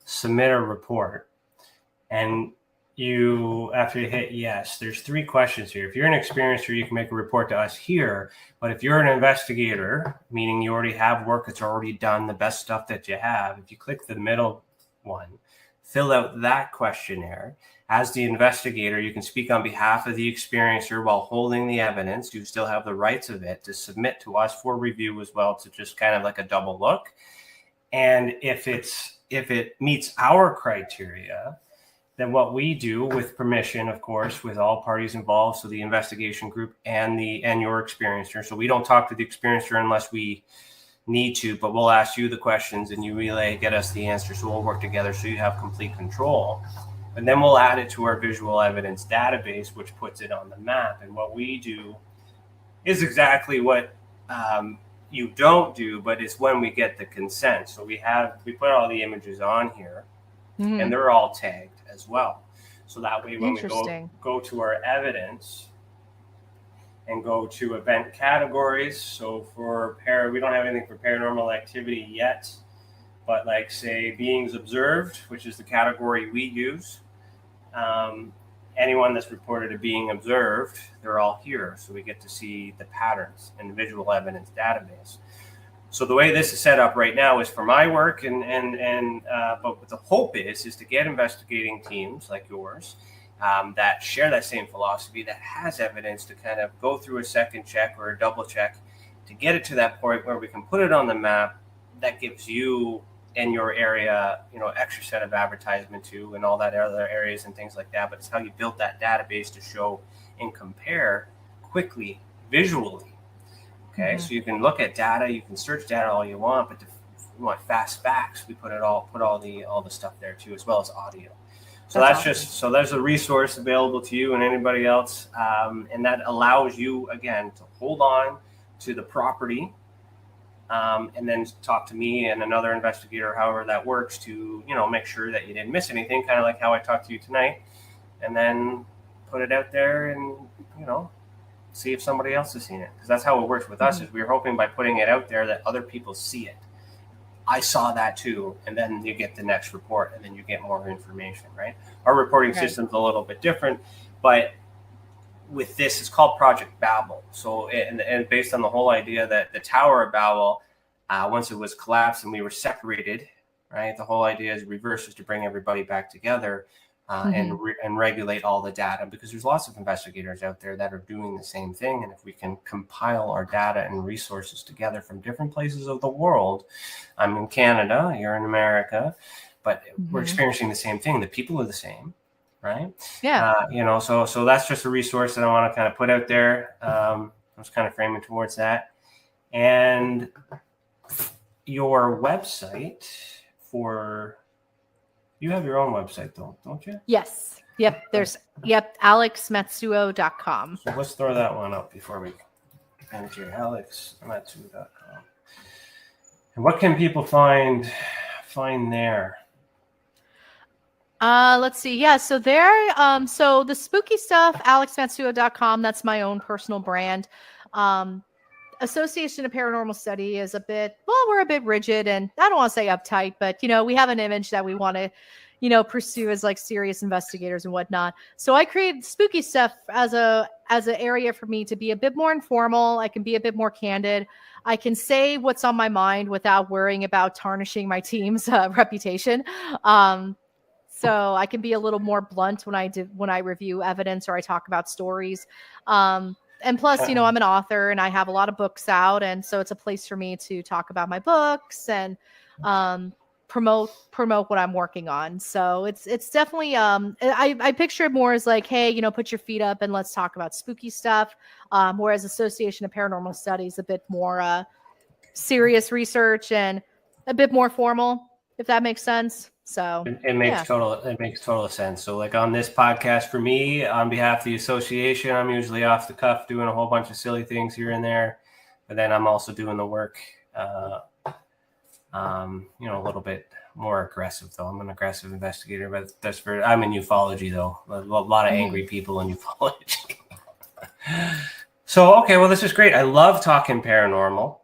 submit a report, and after you hit yes, there's 3 questions here. If you're an experiencer, you can make a report to us here. But if you're an investigator, meaning you already have work that's already done, the best stuff that you have, if you click the middle one, fill out that questionnaire. As the investigator, you can speak on behalf of the experiencer while holding the evidence. You still have the rights of it to submit to us for review as well, to just kind of like a double look. And if it meets our criteria, then what we do, with permission, of course, with all parties involved, so the investigation group and your experiencer. So we don't talk to the experiencer unless we need to, but we'll ask you the questions and you get us the answer. So we'll work together so you have complete control. And then we'll add it to our visual evidence database, which puts it on the map. And what we do is exactly what you don't do, but it's when we get the consent. So we put all the images on here, and they're all tagged as well. So that way, when we go to our evidence and go to event categories. So we don't have anything for paranormal activity yet, but like say beings observed, which is the category we use. Anyone that's reported a being observed, they're all here. So we get to see the patterns in the visual evidence database. So the way this is set up right now is for my work, but what the hope is to get investigating teams like yours that share that same philosophy, that has evidence to kind of go through a second check or a double check to get it to that point where we can put it on the map. That gives you in your area, extra set of advertisement too, and all that other areas and things like that. But it's how you build that database to show and compare quickly visually. Okay, so you can look at data, you can search data all you want, but if you want fast facts, we put all the stuff there too, as well as audio. So that's just, so there's a resource available to you and anybody else. And that allows you, again, to hold on to the property and then talk to me and another investigator, however that works, to, make sure that you didn't miss anything, kind of like how I talked to you tonight, and then put it out there and, see if somebody else has seen it. Because that's how it works with us, is we're hoping by putting it out there that other people see it. I saw that too, and then you get the next report, and then you get more information, right? Our reporting system's a little bit different, but with this, it's called Project Babel. So, and based on the whole idea that the Tower of Babel, once it was collapsed and we were separated, right? The whole idea is reverse, is to bring everybody back together and regulate all the data, because there's lots of investigators out there that are doing the same thing. And if we can compile our data and resources together from different places of the world, I'm in Canada, you're in America, but we're experiencing the same thing. The people are the same, right? Yeah. So that's just a resource that I want to kind of put out there. I was kind of framing towards that. And your website you have your own website though, don't you? Yes. Yep. There's alexmatsuo.com. So let's throw that one up before we enter alexmatsuo.com. And what can people find there? Let's see. Yeah. So there, so the spooky stuff, alexmatsuo.com, that's my own personal brand. Association of Paranormal Study is we're a bit rigid, and I don't want to say uptight, but we have an image that we want to, pursue as like serious investigators and whatnot. So I created spooky stuff as an area for me to be a bit more informal. I can be a bit more candid. I can say what's on my mind without worrying about tarnishing my team's reputation. So I can be a little more blunt when I review evidence or I talk about stories. And plus, I'm an author and I have a lot of books out. And so it's a place for me to talk about my books and promote what I'm working on. So it's definitely, I picture it more as like, hey, put your feet up and let's talk about spooky stuff. Whereas Association of Paranormal Studies, a bit more serious research and a bit more formal, if that makes sense. So it makes total sense. So like on this podcast, for me, on behalf of the association, I'm usually off the cuff doing a whole bunch of silly things here and there, but then I'm also doing the work, a little bit more aggressive though. I'm an aggressive investigator, but I'm in ufology though. A lot of angry people in ufology. So, okay, well, this is great. I love talking paranormal.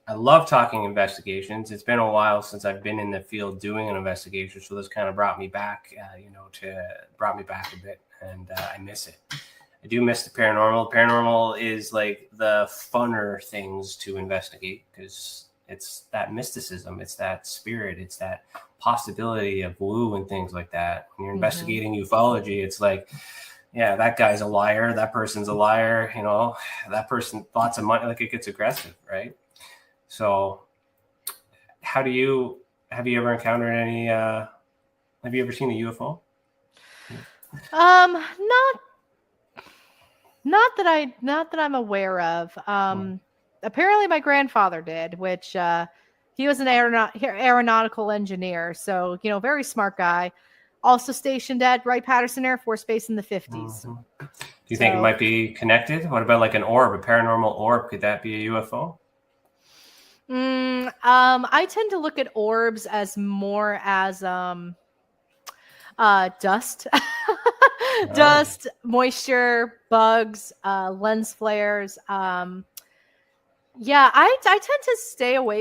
I love talking investigations. It's been a while since I've been in the field doing an investigation, so this kind of brought me back, a bit, and I miss it. I do miss the paranormal. Paranormal is like the funner things to investigate because it's that mysticism, it's that spirit, it's that possibility of woo and things like that. When you're investigating ufology, it's like, yeah, that guy's a liar, that person's a liar, that person, lots of money, like it gets aggressive, right? So have you ever encountered any, have you ever seen a UFO? Not that I'm aware of. Apparently my grandfather did, which, he was an aeronautical engineer. So, very smart guy, also stationed at Wright-Patterson Air Force Base in the 50s. Do you think it might be connected? What about like an orb, a paranormal orb? Could that be a UFO? I tend to look at orbs as more as dust, dust, moisture, bugs, lens flares. Yeah, I tend to stay away